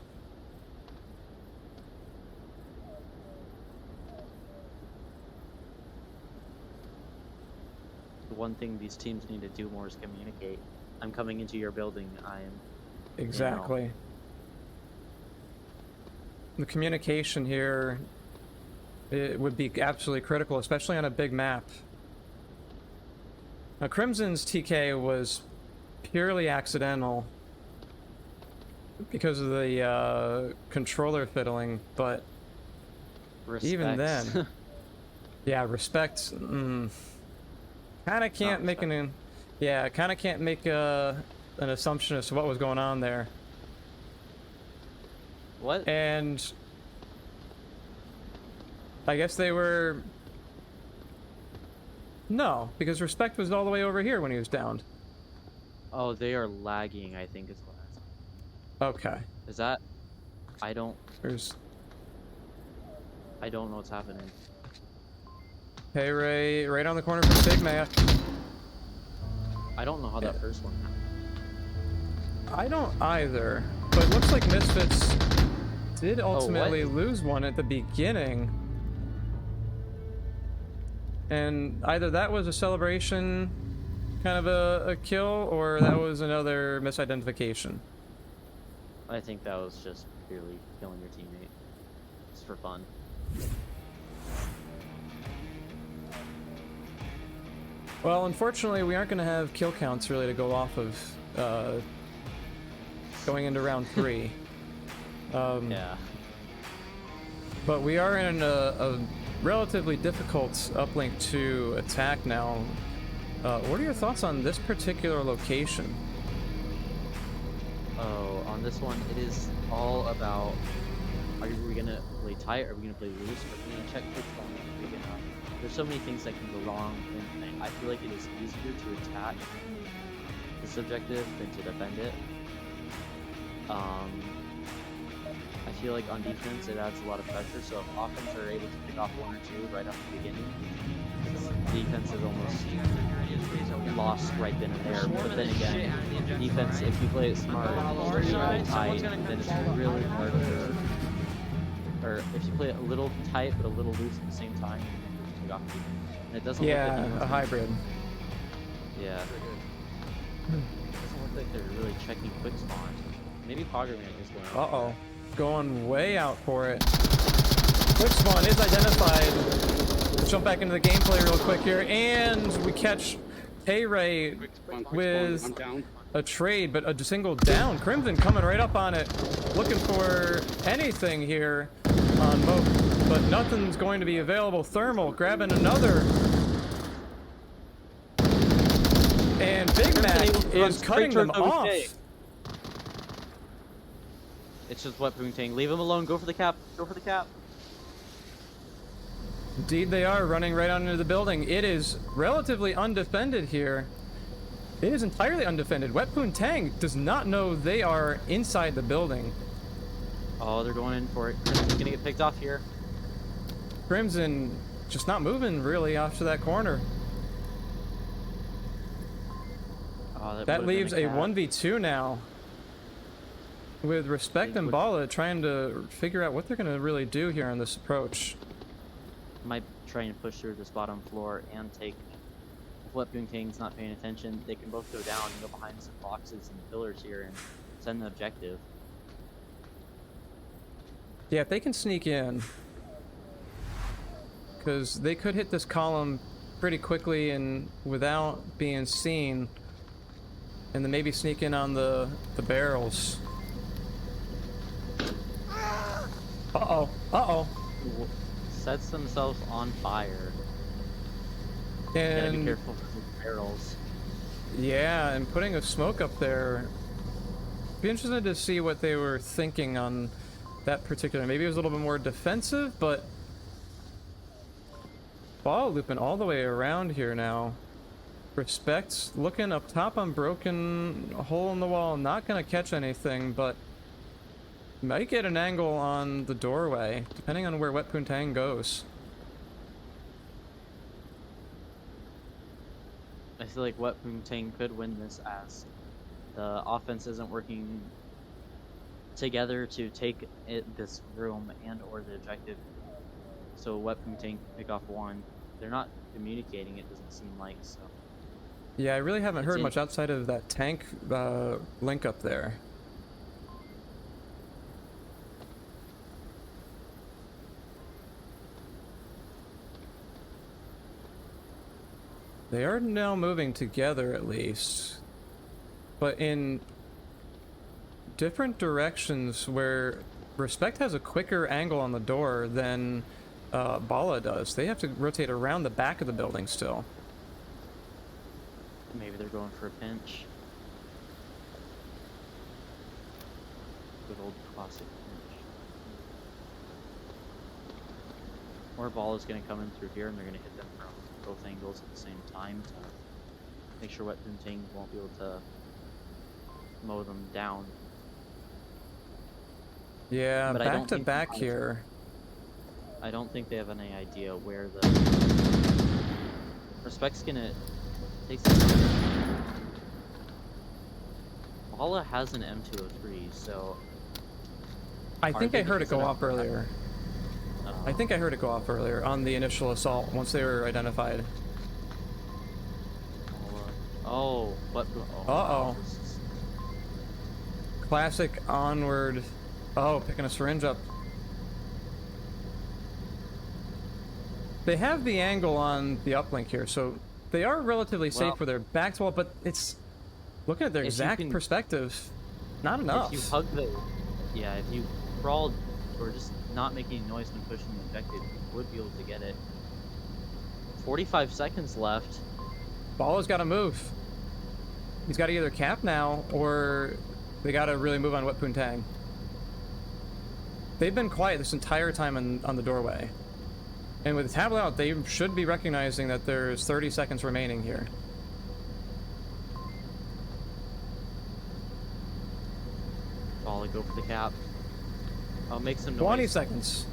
The one thing these teams need to do more is communicate. I'm coming into your building. I am. Exactly. The communication here, it would be absolutely critical, especially on a big map. Now, Crimson's TK was purely accidental because of the controller fiddling, but even then, yeah, Respect kind of can't make an assumption as to what was going on there. What? And I guess they were... No, because Respect was all the way over here when he was downed. Oh, they are lagging, I think is what I saw. Okay. Is that? I don't There's know what's happening. Payray right on the corner from Big Mac. I don't know how that first one happened. I don't either, but it looks like Misfits did ultimately lose one at the beginning. And either that was a celebration, kind of a kill, or that was another misidentification. I think that was just purely killing your teammate. Just for fun. Well, unfortunately, we aren't going to have kill counts really to go off of going into round 3. Yeah. But we are in a relatively difficult uplink to attack now. What are your thoughts on this particular location? Oh, on this one, it is all about: are we gonna play tight? Are we gonna play loose? Are we gonna check quick spawn? Are we gonna? There's so many things that can go wrong, and I feel like it is easier to attack this objective than to defend it. I feel like on defense it adds a lot of pressure, so if offense are able to pick off 1 or 2 right off the beginning, defense is almost lost right then and there. But then again, defense, if you play it smart, really tight, then it's really hard to... Or if you play it a little tight but a little loose at the same time, you can pick off defense. And it doesn't look like a hybrid. Yeah. It doesn't look like they're really checking quick spawn. Maybe Poggerman is going on. Uh-oh. Going way out for it. Quick spawn is identified. Let's jump back into the gameplay real quick here, and we catch Payray with a trade, but a single down. Crimson coming right up on it, looking for anything here on Moat, but nothing's going to be available. Thermal grabbing another. And Big Mac is cutting them off. It's just what Poontang. Leave him alone. Go for the cap. Go for the cap. Indeed they are, running right on into the building. It is relatively undefended here. It is entirely undefended. Wet Poontang does not know they are inside the building. Oh, they're going in for it. Crimson's gonna get picked off here. Crimson just not moving really off to that corner. Oh, That leaves a 1v2 now. With Respect and Bala trying to figure out what they're going to really do here on this approach. Might try and push through this bottom floor and take. If Wet Poontang's not paying attention, they can both go down and go behind some boxes and pillars here and send the objective. Yeah, if they can sneak in, because they could hit this column pretty quickly and without being seen. And then maybe sneak in on the barrels. Uh-oh. Uh-oh. Sets themselves on fire. Gotta be And careful with the barrels. yeah, and putting a smoke up there. Be interested to see what they were thinking on that particular. Maybe it was a little bit more defensive, but ball looping all the way around here now. Respect looking up top on broken hole in the wall. Not gonna catch anything, but might get an angle on the doorway, depending on where Wet Poontang goes. I feel like Wet Poontang could win this as the offense isn't working together to take this room and or the objective. So Wet Poontang can pick off one. They're not communicating, it doesn't seem like, so. Yeah, I really haven't heard in- much outside of that tank link up there. They are now moving together at least, but in different directions where Respect has a quicker angle on the door than Bala does. They have to rotate around the back of the building still. Maybe they're going for a pinch. Good old classic pinch. Or ball is going to come in through here and they're going to hit them from both angles at the same time to make sure Wet Poontang won't be able to mow them down. Yeah, But I back don't to think back the- here. I don't think they have any idea where the Respect's gonna take some. Bala has an M203, so I Are think they I heard it go gonna- off earlier. I think I heard it go off earlier on the initial assault once they were identified. Oh, what? Uh-oh. This is- Classic onward. Oh, picking a syringe up. They have the angle on the uplink here, so they are relatively safe Well- for their back wall, but it's looking at their If you exact can- perspective. Not enough. If you hug the, yeah, if you crawled or just not making noise when pushing the objective, you would be able to get it. 45 seconds left. Ball's got to move. He's got to either cap now or they got to really move on Wet Poontang. They've been quiet this entire time on the doorway. And with the tablet out, they should be recognizing that there's 30 seconds remaining here. Ball, go for the cap. I'll make some noise. 20 seconds.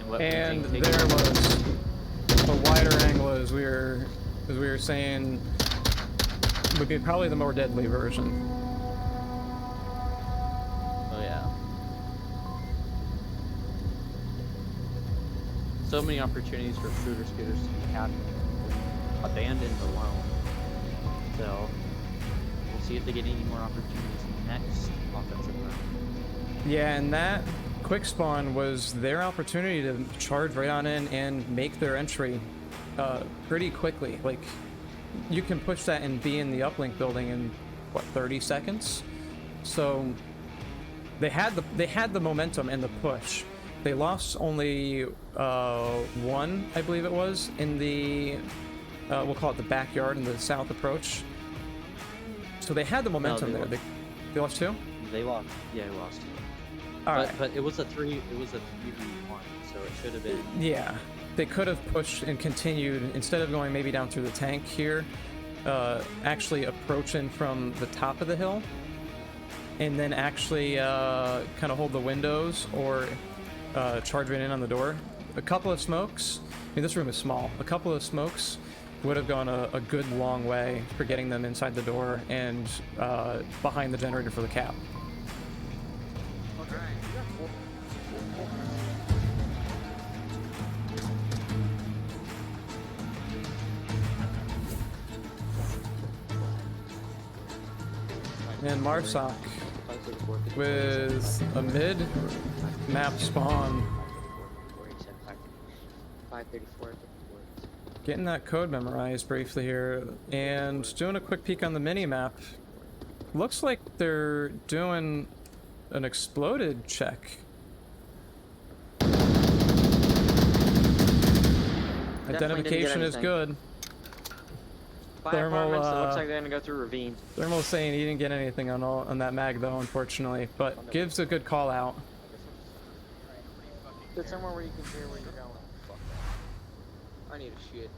Wet And Poontang takes there it. was a wider angle as we were saying would be probably the more deadly version. Oh yeah. So many opportunities for Pooter Scooters to be happy, abandoned alone. So we'll see if they get any more opportunities in the next offensive round. Yeah, and that quick spawn was their opportunity to charge right on in and make their entry pretty quickly. Like, you can push that and be in the uplink building in what, 30 seconds. So they had the momentum and the push. They lost only one, I believe it was, in the we'll call it the backyard in the south approach. So they had the momentum they there. lost. They lost two? They lost. Yeah, they lost. All right. But it was a 3v1, so it should have been. Yeah, they could have pushed and continued instead of going maybe down through the tank here, actually approaching from the top of the hill, and then actually kind of hold the windows or charge right in on the door. A couple of smokes. I mean, this room is small. A couple of smokes would have gone a good long way for getting them inside the door and behind the generator for the cap. And Marsoc with a mid-map spawn. 534, 54. Getting that code memorized briefly here, and doing a quick peek on the mini-map. Looks like they're doing an exploded check. Identification is good. By Thermal, apartments, it looks like they're gonna go through ravine. Thermal's saying he didn't get anything on that mag though, unfortunately, but gives a good call out. There's somewhere where you can hear where you're going. Fuck that. I need a shit.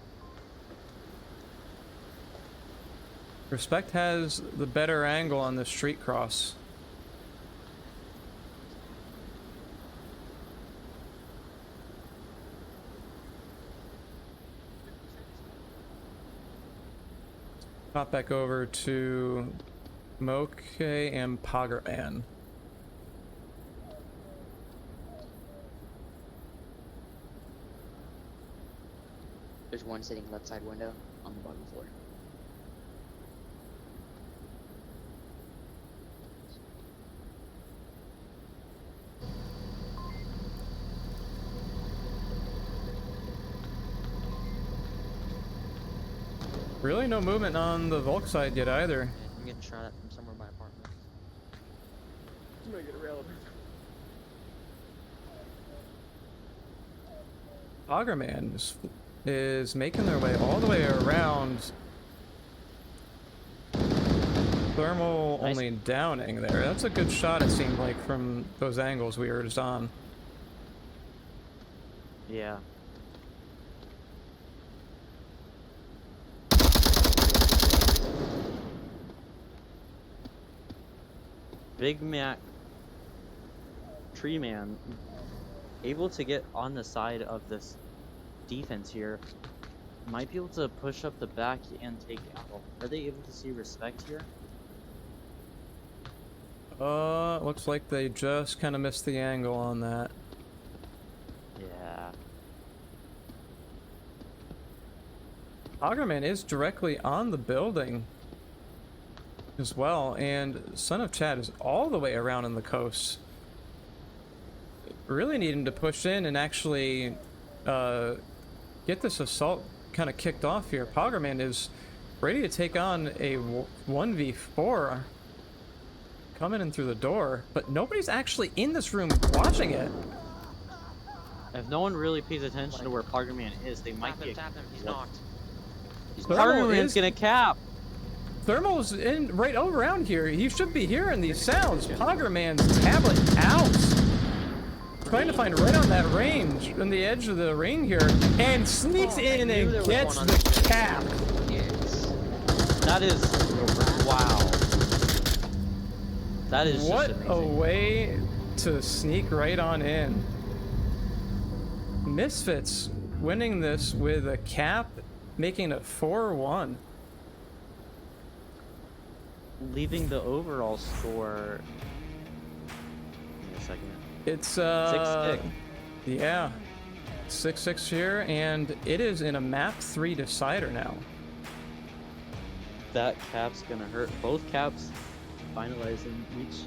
Respect has the better angle on the street cross. Pop back over to Moke and Poggerman. There's one sitting left side window on the bottom floor. Really no movement on the Volk side yet either. I'm getting shot at from somewhere by apartments. I'm gonna get a rail. Poggerman is making their way all the way around. Thermal Nice. only downing there. That's a good shot, it seemed like, from those angles we were just on. Yeah. Big Mac Tree Man able to get on the side of this defense here. Might be able to push up the back and take out. Are they able to see respect here? Looks like they just kind of missed the angle on that. Yeah. Poggerman is directly on the building as well, and Son of Chad is all the way around in the coast. Really needing to push in and actually get this assault kind of kicked off here. Poggerman is ready to take on a 1v4 coming in through the door, but nobody's actually in this room watching it. If no one really pays attention to where Poggerman is, they might get. Tap him, he's knocked. Poggerman's gonna cap. Thermal's in right around here. He should be hearing these sounds. Poggerman's tablet out. Trying to find right on that range, on the edge of the ring here, and sneaks in and gets the cap. Yes. That is wow. That is What just a amazing. way to sneak right on in. Misfits winning this with a cap, making it 4-1. Leaving the overall score. Give me a second. It's 6-6. Yeah, 6-6 here, and it is in a map 3 decider now. That cap's gonna hurt. Both caps finalizing each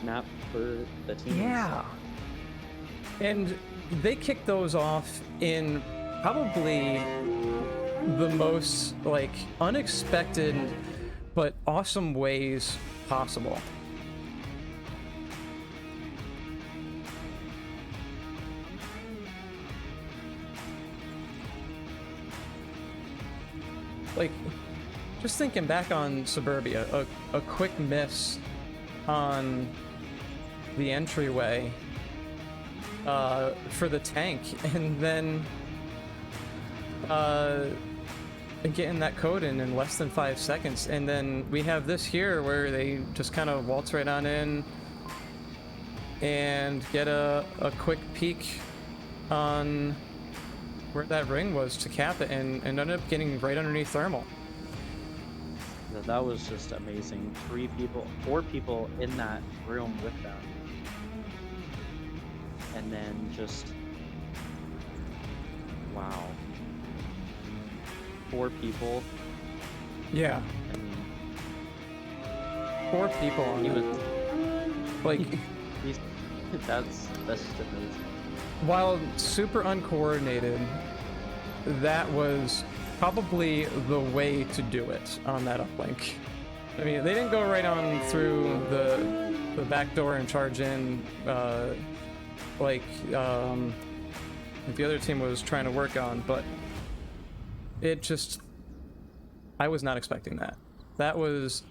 map for the team. Yeah. And they kicked those off in probably the most like unexpected but awesome ways possible. Like, just thinking back on Suburbia, a quick miss on the entryway for the tank, and then getting that code in less than 5 seconds, and then we have this here where they just kind of waltz right on in and get a quick peek on where that ring was to cap it, and ended up getting right underneath Thermal. That was just amazing. 4 people in that room with them. And then just wow. 4 people. Yeah, I mean, 4 people on he it. was Like, he's that's just amazing. while super uncoordinated, that was probably the way to do it on that uplink. I mean, they didn't go right on through the back door and charge in like the other team was trying to work on, but it just, I was not expecting that. That was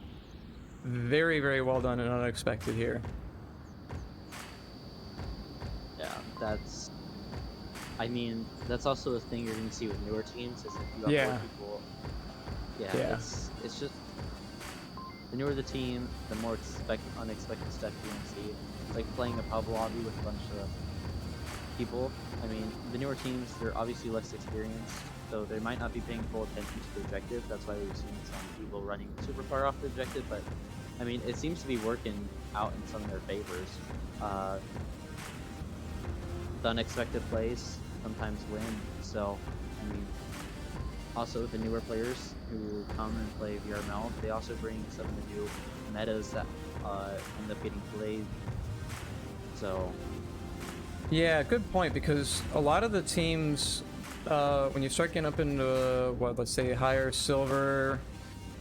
very, very well done and unexpected here. Yeah, that's. I mean, that's also a thing you're going to see with newer teams. Is if you have more people. Yeah. It's just the newer the team, the more unexpected stuff you're going to see. It's like playing a pub lobby with a bunch of people. I mean, the newer teams, they're obviously less experienced, so they might not be paying full attention to the objective. That's why we've seen some people running super far off the objective, but I mean, it seems to be working out in some of their favors. The unexpected plays sometimes win, so I mean, also the newer players who come and play VRML, they also bring some of the new metas that end up getting played. So yeah, good point, because a lot of the teams, when you start getting up into let's say higher silver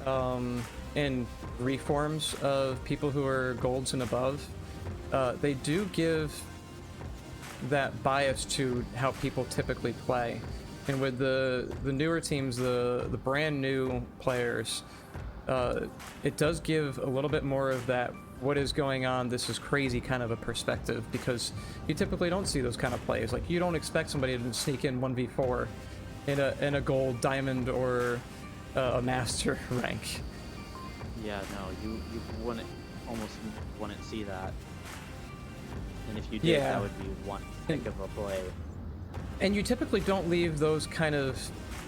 and reforms of people who are golds and above, they do give that bias to how people typically play. And with the newer teams, the brand new players, it does give a little bit more of that what is going on, this is crazy kind of a perspective, because you typically don't see those kind of plays. Like, you don't expect somebody to sneak in 1v4 in a gold, diamond, or a master rank. yeah, no, you almost wouldn't see that. And if you did, Yeah. that would be one heck of a play. And you typically don't leave those kind of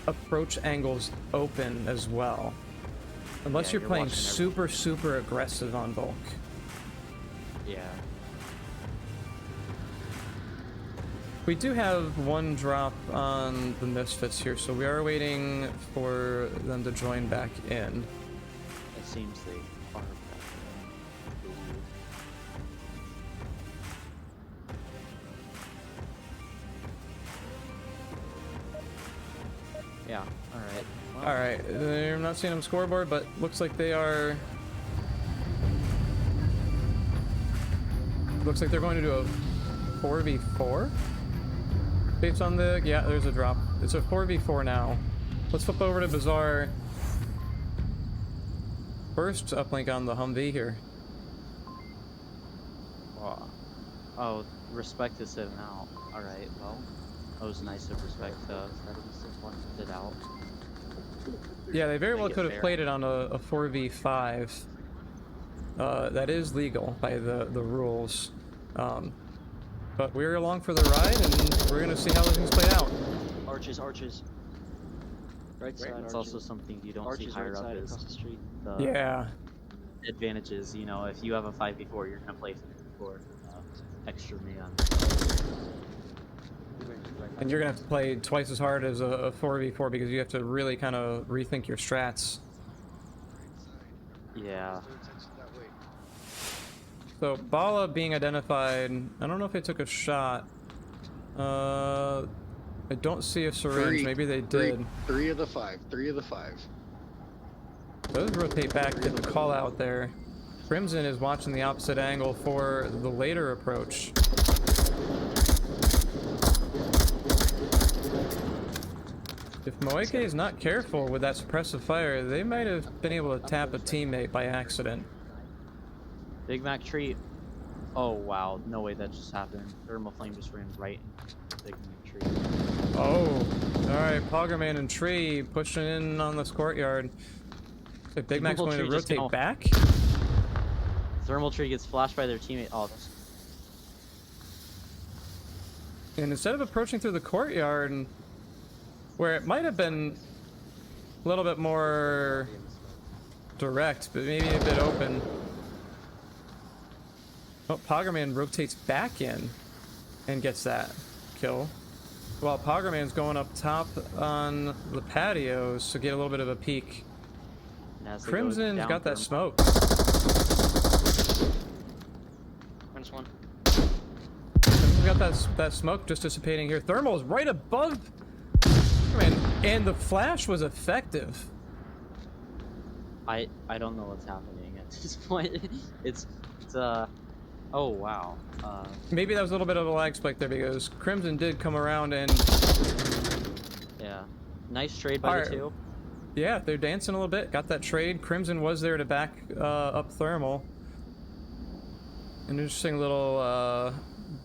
approach angles open as well. Unless Yeah, you're you're playing watching super, super aggressive on Volk. Yeah. We do have one drop on the Misfits here, so we are waiting for them to join back in. It seems they are back then. Yeah, alright. Well, Alright, I'm not seeing them scoreboard, but looks like they are... Looks like they're going to do a 4v4? Based on the... Yeah, there's a drop. It's a 4v4 now. Let's flip over to Bazaar. First uplink on the Humvee here. oh, respect is in out. Alright, well, that was nice of respect to pointed it out. Yeah, they very well Make it could have fair. played it on a 4v5. That is legal by the rules. But we're along for the ride, and we're going to see how things play out. Arches. Right side, It's arches. also something you don't see Arches higher right up side is across the street. the Yeah. advantages. You know, if you have a 5v4, you're gonna play 5v4 extra man. And you're going to have to play twice as hard as a 4v4 because you have to really kind of rethink your strats. Yeah. So, Bala being identified, I don't know if they took a shot. I don't see a syringe, maybe they did. Three of the five. Those rotate back, get the call out there. Crimson is watching the opposite angle for the later approach. If Moeke is not careful with that suppressive fire, they might have been able to tap a teammate by accident. Big Mac tree. Oh wow, no way that just happened. Thermal flame just ran right into Big Mac tree. Oh, alright, Poggerman and Tree pushing in on this courtyard. If Big Mac's Thermal going to tree just rotate fell. back? Thermal tree gets flashed by their teammate. Oh, that's... And instead of approaching through the courtyard, where it might have been a little bit more direct, but maybe a bit open. Oh, Poggerman rotates back in and gets that kill. While Poggerman's going up top on the patios to get a little bit of a peek. and as they go Crimson's down got that thermal- smoke. Minus one. Crimson's got that smoke just dissipating here. Thermal's right above Poggerman. And the flash was effective. I don't know what's happening at this point. it's oh wow. Maybe that was a little bit of a lag spike there because Crimson did come around and Yeah. Nice trade by the two. yeah, they're dancing a little bit. Got that trade. Crimson was there to back up Thermal. An interesting little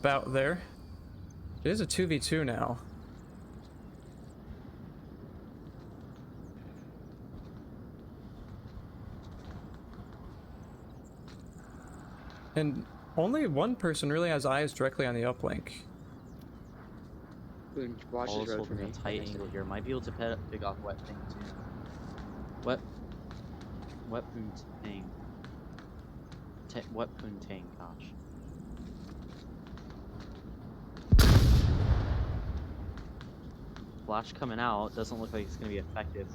bout there. It is a 2v2 now. And only one person really has eyes directly on the uplink. Boone, watch Paul's this road for holding me. a tight angle here. Might be able to pick off Wet Ping too. Wet Poon Tang. Wet Poon Tang, gosh. Flash coming out, doesn't look like it's gonna be effective.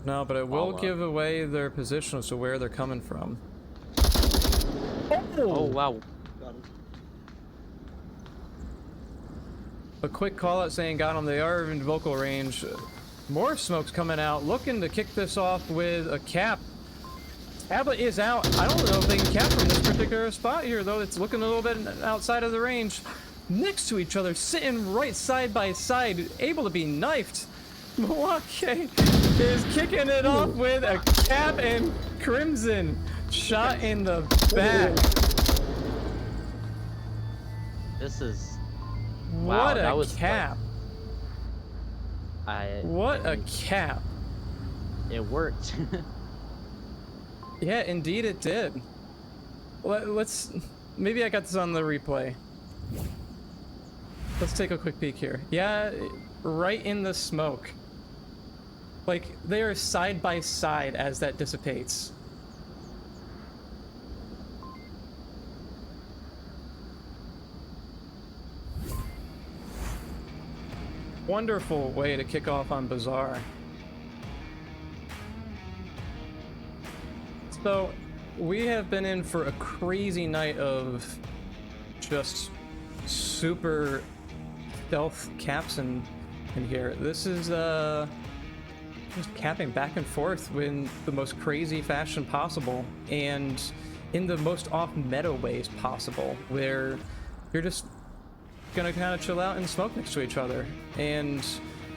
No, but it will Follow. give away their position as to where they're coming from. Oh wow. Got him. A quick call out saying got them. They are in vocal range. More smoke's coming out, looking to kick this off with a cap. Tablet is out. I don't know if they can cap from this particular spot here, though. It's looking a little bit outside of the range. Next to each other, sitting right side by side, able to be knifed. Milwaukee is kicking it off with a cap and Crimson shot in the back. This is wow, What that a was cap. What a mean, cap. It worked. Yeah, indeed it did. Let's... Maybe I got this on the replay. Let's take a quick peek here. Yeah, right in the smoke. Like, they are side by side as that dissipates. Wonderful way to kick off on Bazaar. So, we have been in for a crazy night of just super stealth caps in here. This is just capping back and forth in the most crazy fashion possible and in the most off-meta ways possible, where you're just gonna kind of chill out and smoke next to each other, and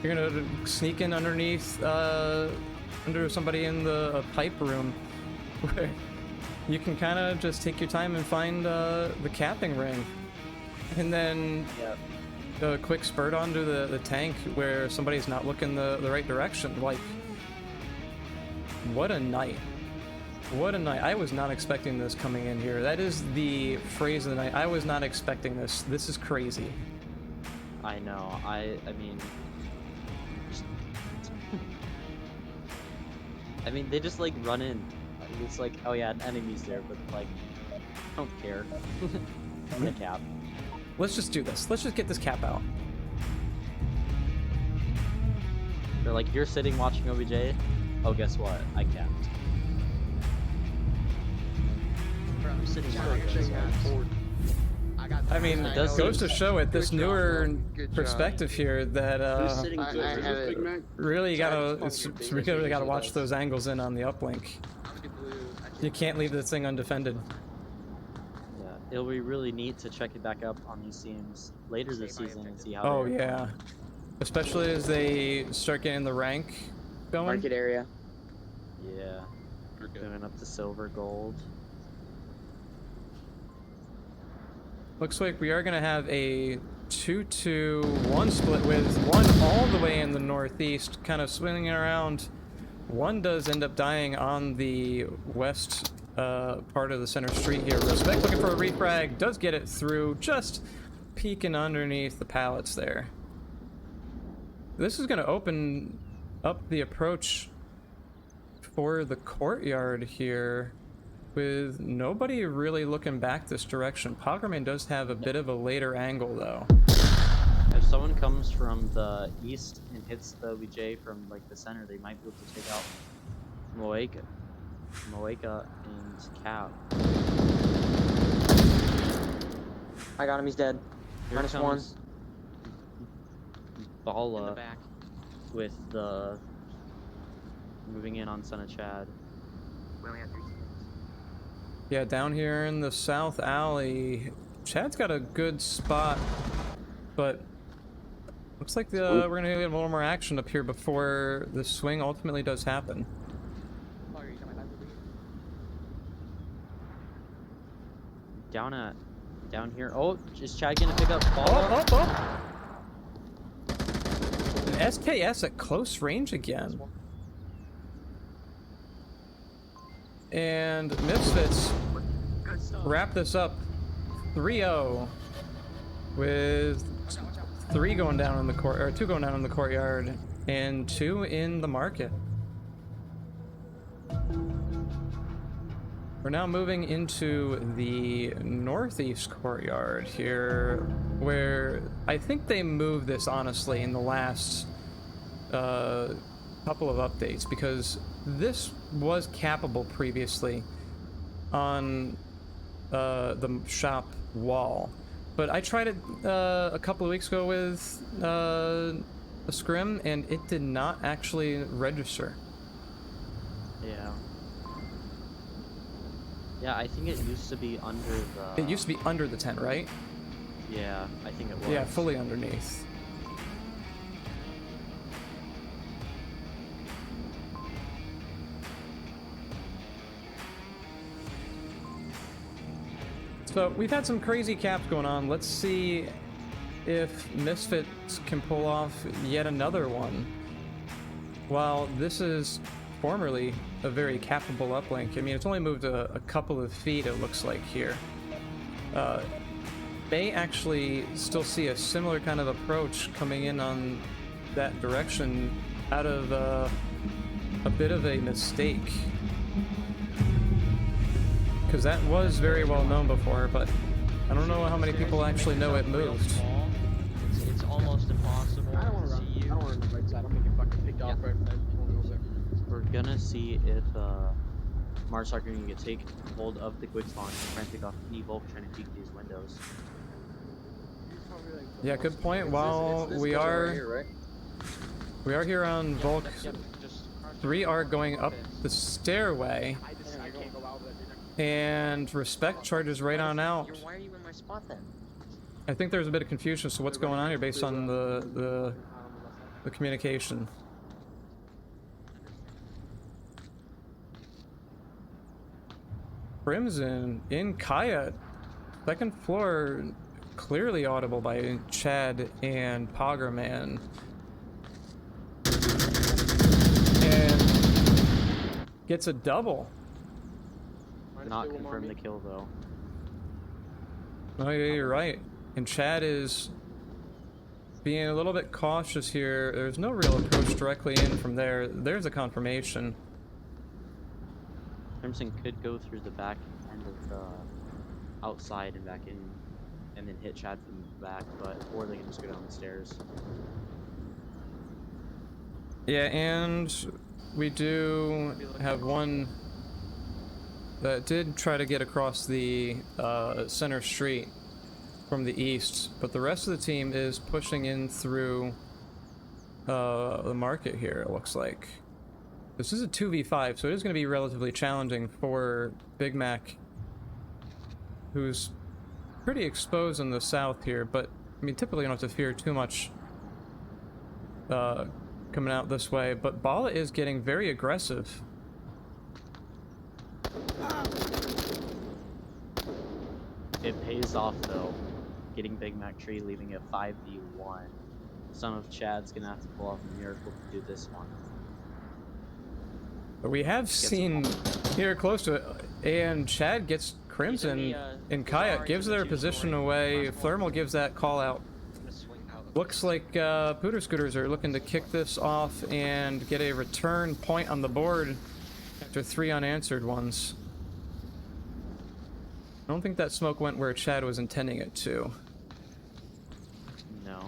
you're gonna sneak in underneath under somebody in the pipe room where you can kind of just take your time and find the capping ring, and then a quick spurt onto the tank where somebody's not looking the right direction. Like, what a night. What a night. I was not expecting this coming in here. That is the phrase of the night. I was not expecting this. This is crazy. I know. I mean, I mean, they just like run in. It's like, oh yeah, an enemy's there, but like, I don't care. I'm gonna cap. Let's just do this. Let's just get this cap out. They're like, you're sitting watching OBJ. Oh, guess what? I capped. Bro, I'm sitting I mean, it does goes seem- to show it, this Good job, newer bro. Good job. perspective here that really gotta watch those angles in on the uplink. You can't leave this thing undefended. Yeah, it'll be really neat to check it back up on these teams later this season and see how. Oh they're yeah, especially as they start getting the rank going. Market area. Yeah. Moving up to silver, gold. Looks like we are gonna have a 2-2-1 split with one all the way in the northeast, kind of swinging around. One does end up dying on the west part of the center street here. Respect looking for a refrag, does get it through, just peeking underneath the pallets there. This is gonna open up the approach for the courtyard here, with nobody really looking back this direction. Pogromane does have a bit of a later angle though. If someone comes from the east and hits the OBJ from like the center, they might be able to take out Moeka and Cap. I got him. He's dead. Here -1. comes In the Bala. back. with the moving in on Son of Chad. We only have 3 teams. Yeah, down here in the south alley, Chad's got a good spot, but looks like we're gonna get a little more action up here before the swing ultimately does happen. Oh, you're coming back with me? Down here. Oh, is Chad gonna pick up ball? Oh! An SKS at close range again. And Misfits wrap this up 3-0 with 3 going down in the court, or 2 going down in the courtyard and 2 in the market. We're now moving into the northeast courtyard here, where I think they moved this honestly in the last couple of updates, because this was cappable previously on the shop wall. But I tried it a couple of weeks ago with a scrim, and it did not actually register. Yeah. Yeah, I think it used to be under the... It used to be under the tent, right? Yeah, I think it was. Yeah, fully underneath. So we've had some crazy caps going on. Let's see if Misfits can pull off yet another one. While this is formerly a very cappable uplink, I mean, it's only moved a couple of feet, it looks like here. May actually still see a similar kind of approach coming in on that direction out of a bit of a mistake. Because that was very well known before, but I don't know how many people actually know it moved. It's almost impossible I don't want to to run. see I you. don't want to run the right side. I'm gonna get fucking picked off right side. We're gonna see if Mars are gonna take hold of the quick spawn and try and pick off any Volk trying to peek these windows. Yeah, good point. While we are here on Volk, 3 are going up the stairway, I can't go out with that. and Respect charges right on out. Why are you in my spot then? I think there's a bit of confusion, so what's going on here based on the communication? Crimson in Kaya, second floor, clearly audible by Chad and Poggerman. And gets a double. Not confirm the kill though. Oh yeah, you're right. And Chad is being a little bit cautious here. There's no real approach directly in from there. There's a confirmation. Crimson could go through the back end of the outside and back in, and then hit Chad from the back, or they can just go down the stairs. Yeah, and we do have one that did try to get across the center street from the east, but the rest of the team is pushing in through the market here, it looks like. This is a 2v5, so it is going to be relatively challenging for Big Mac, who's pretty exposed in the south here, but I mean, typically you don't have to fear too much coming out this way, but Bala is getting very aggressive. It pays off though, getting Big Mac Tree, leaving it 5v1. Son of Chad's gonna have to pull off a miracle to do this one. But we have seen here close to it, and Chad gets Crimson, and Kaya gives their position away. Thermal gives that call out. Looks like Pooter Scooters are looking to kick this off and get a return point on the board after 3 unanswered ones. I don't think that smoke went where Chad was intending it to. No.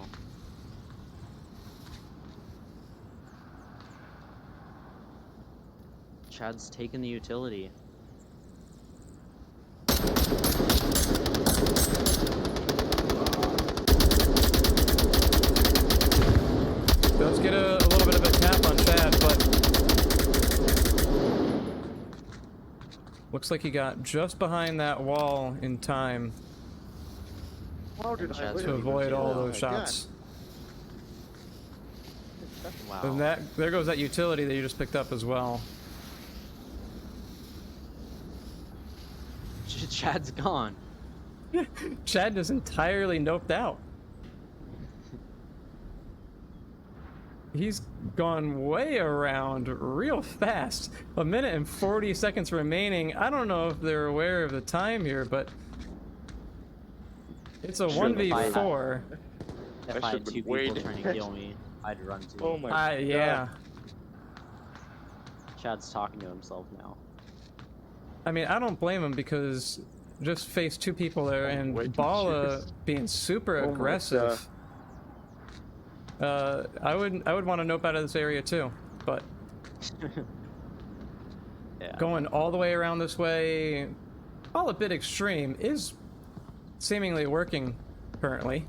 Chad's taken the utility. Does get a little bit of looks like he got just behind that wall in time How did I Chad's win? to avoid all Oh those my shots. Wow. And there goes that utility that you just picked up as well. Chad's gone. Chad is entirely noped out. He's gone way around real fast. 1 minute and 40 seconds remaining. I don't know if they're aware of the time here, but it's a Sure, 1v4. If I I had should've two been people waiting. trying to kill me, I'd run too. Oh my Yeah. Chad's talking to himself now. I mean, I don't blame him because just face two people there and Wait, Bala jeez. being super Oh my aggressive. I would want to nope out of this area too, but Yeah. going all the way around this way, all a bit extreme, is seemingly working currently.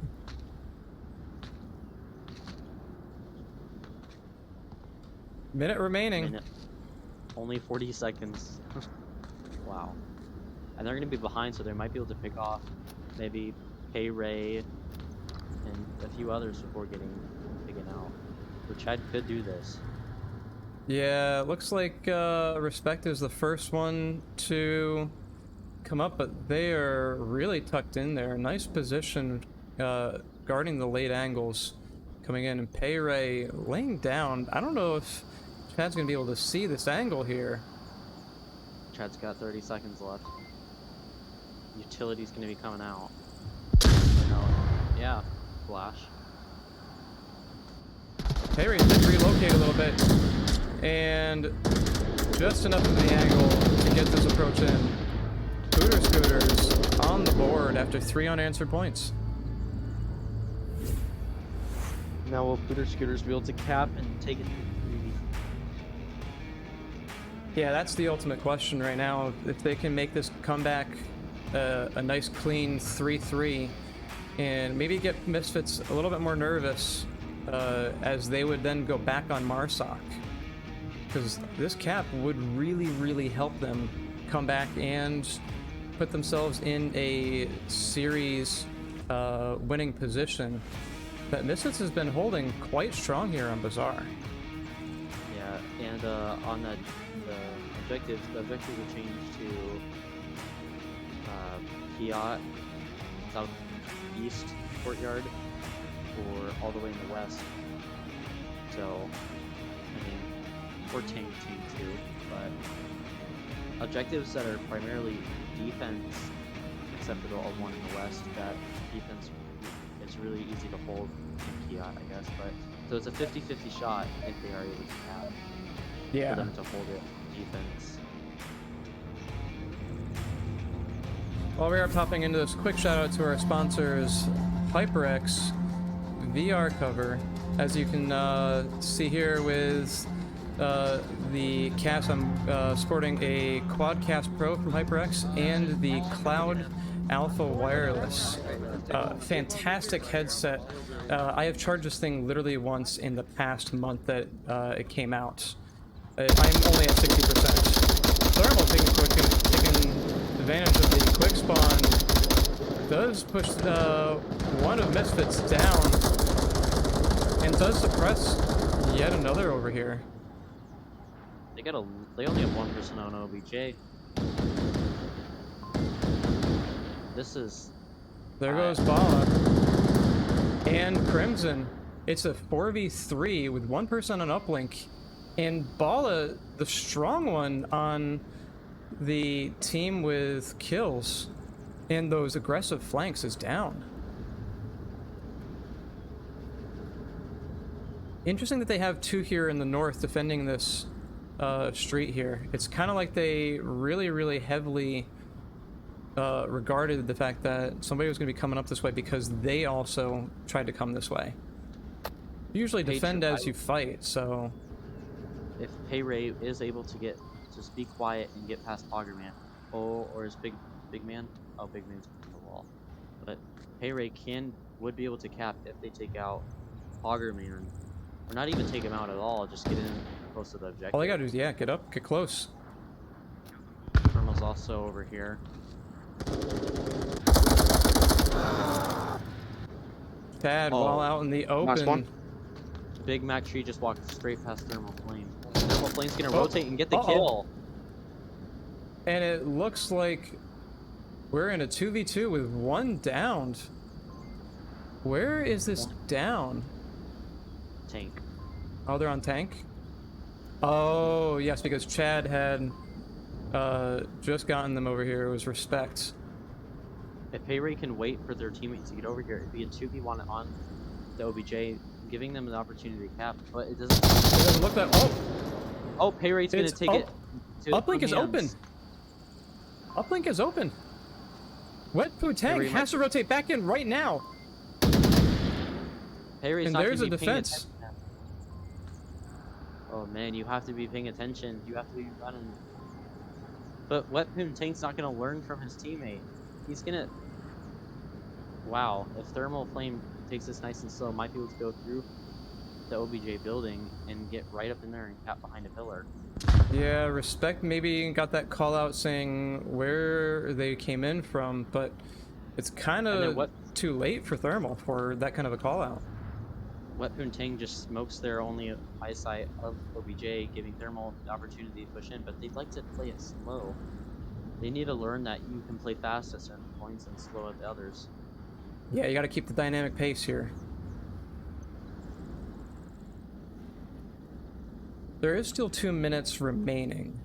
Minute remaining. Minute. Only 40 seconds. Wow. And they're gonna be behind, so they might be able to pick off maybe Pay Ray and a few others before getting taken out. So Chad could do this. Yeah, looks like Respect is the first one to come up, but they are really tucked in there. Nice position guarding the late angles coming in, and Pay Ray laying down. I don't know if Chad's gonna be able to see this angle here. Chad's got 30 seconds left. Utility's gonna be coming out. No. Yeah, flash. Pay Ray did relocate a little bit, and just enough of the angle to get this approach in. Pooter Scooters on the board after 3 unanswered points. Now will Pooter Scooters be able to cap and take it to 3? Yeah, that's the ultimate question right now. If they can make this comeback a nice clean 3-3 and maybe get Misfits a little bit more nervous as they would then go back on Marsoc. Because this cap would really, really help them come back and put themselves in a series winning position that Misfits has been holding quite strong here on Bazaar. Yeah, and on the objectives will change to Kiat, southeast courtyard, or all the way in the west. So, I mean, or Tang too, but objectives that are primarily defense, except for the one in the west, that defense is really easy to hold in Kiat, I guess. But so it's a 50-50 shot if they are able to have for them to hold it defense. While we are popping into this, quick shout out to our sponsors, HyperX VR cover. As you can see here with the cast, I'm sporting a Quadcast Pro from HyperX and the Cloud Alpha Wireless. Fantastic headset. I have charged this thing literally once in the past month that it came out. I'm only at 60%. Thermal taking advantage of the quick spawn does push one of Misfits down and does suppress yet another over here. They only have one person on OBJ. This is There goes Bala and Crimson. It's a 4v3 with one person on uplink, and Bala, the strong one on the team with kills and those aggressive flanks, is down. Interesting that they have two here in the north defending this street here. It's kind of like they really, really heavily regarded the fact that somebody was going to be coming up this way because they also tried to come this way. You usually defend as you fight, so... if Pay Ray is able to just be quiet and get past Poggerman, or is Big Man? Oh, Big Man's on the wall. But Pay Ray would be able to cap if they take out Poggerman, or not even take him out at all. Just get in close to the objective. All they gotta do is, yeah, get up, get close. Thermal's was also over here. Chad, while out in the Last one. open. Big Mac Tree just walked straight past Thermal Flame. Thermal Flame's gonna rotate and get the Uh-oh. kill. And it looks like we're in a 2v2 with one downed. Where is this down? Tank. Oh, they're on tank? Oh, yes, because Chad had just gotten them over here. It was respect. If Payray can wait for their teammates to get over here, it'd be a 2v1 on the OBJ, giving them an opportunity to cap, but it doesn't... It doesn't look that... Oh! Oh, Payray's gonna take it to Uplink is from open. hands. Uplink is open. Wet Putang Payray has to rotate back in right now. Payray's And not there's gonna a be paying defense. attention. Oh man, you have to be paying attention. You have to be running. But Wet Tank's not gonna learn from his teammate. He's gonna... Wow, if Thermal Flame takes this nice and slow, might be able to go through the OBJ building and get right up in there and cap behind a pillar. Yeah, respect maybe got that call out saying where they came in from, but it's kind of too late for Thermal for that kind of a call out. Wet Tang just smokes their only eyesight of OBJ, giving Thermal the opportunity to push in, but they'd like to play it slow. They need to learn that you can play fast at certain points and slow at the others. Yeah, you got to keep the dynamic pace here. There is still 2 minutes remaining.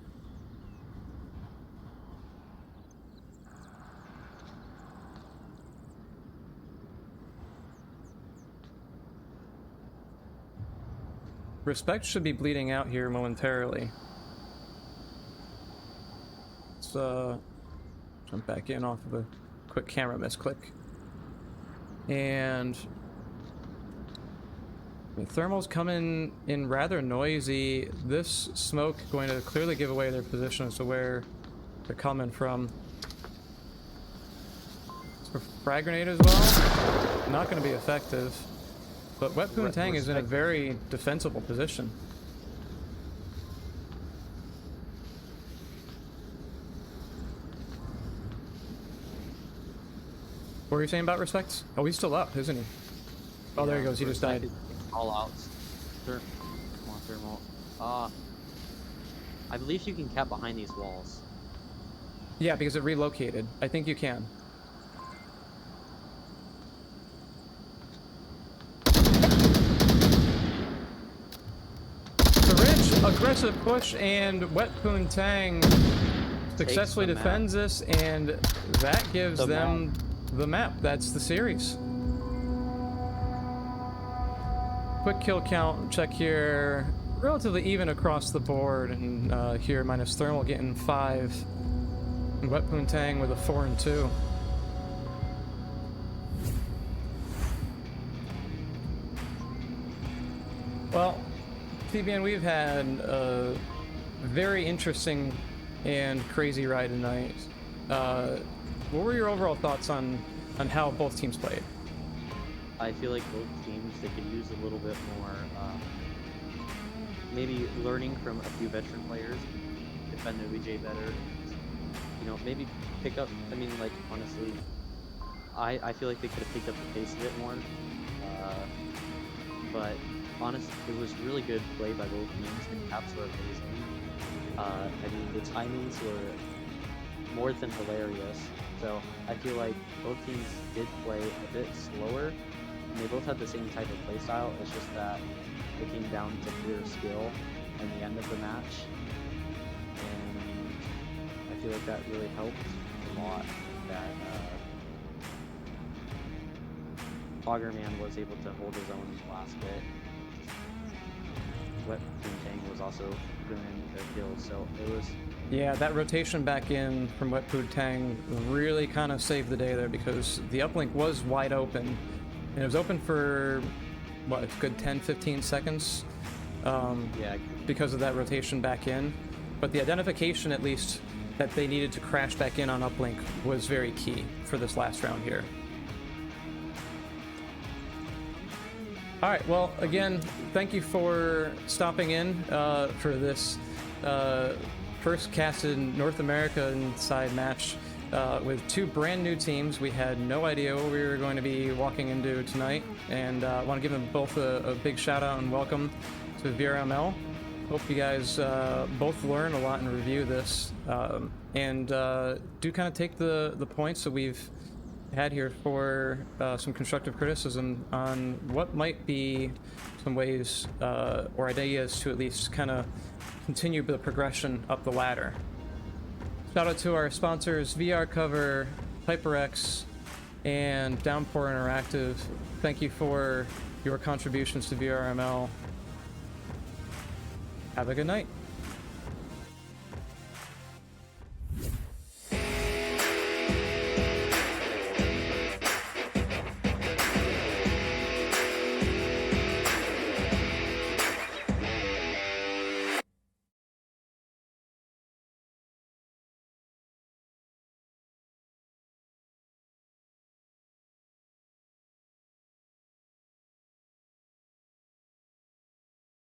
Respect should be bleeding out here momentarily. Let's jump back in off of a quick camera misclick. And Thermal's coming in rather noisy. This smoke going to clearly give away their position as to where they're coming from. So frag grenade as well, not going to be effective. But Wet Poontang is in a very defensible position. What were you saying about respect? Oh, he's still up, isn't he? Oh, there he goes. He just died. All outs. Come on, Thermal. I believe you can cap behind these walls. Yeah, because it relocated. I think you can. Aggressive push, and Wet Poontang successfully defends this, and that gives them the map. That's the series. Quick kill count check here. Relatively even across the board, and here minus Thermal getting 5. And Wet Poontang with a 4 and 2. Well, TBN, we've had a very interesting and crazy ride tonight. What were your overall thoughts on how both teams played? I feel like both teams, they could use a little bit more, maybe learning from a few veteran players, defend OBJ better, you know, maybe pick up, I mean, like, honestly, I feel like they could have picked up the pace a bit more, but honestly, it was really good play by both teams. The caps were amazing. I mean, the timings were more than hilarious. So I feel like both teams did play a bit slower, and they both had the same type of play style. It's just that it came down to pure skill in the end of the match, and I feel like that really helped a lot. That Foggerman was able to hold his own in the last bit. Wet Poontang was also doing their kills, so it was... Yeah, that rotation back in from Wet Poontang really kind of saved the day there, because the uplink was wide open, and it was open for, what, a good 10-15 seconds? Yeah. Because of that rotation back in. But the identification, at least, that they needed to crash back in on uplink was very key for this last round here. All right, well, again, thank you for stopping in for this first casted North American side match with two brand new teams. We had no idea what we were going to be walking into tonight, and I want to give them both a big shout out and welcome to VRML. Hope you guys both learn a lot and review this, and do kind of take the points that we've had here for some constructive criticism on what might be some ways or ideas to at least kind of continue the progression up the ladder. Shout out to our sponsors, VR Cover, HyperX, and Downpour Interactive. Thank you for your contributions to VRML. Have a good night.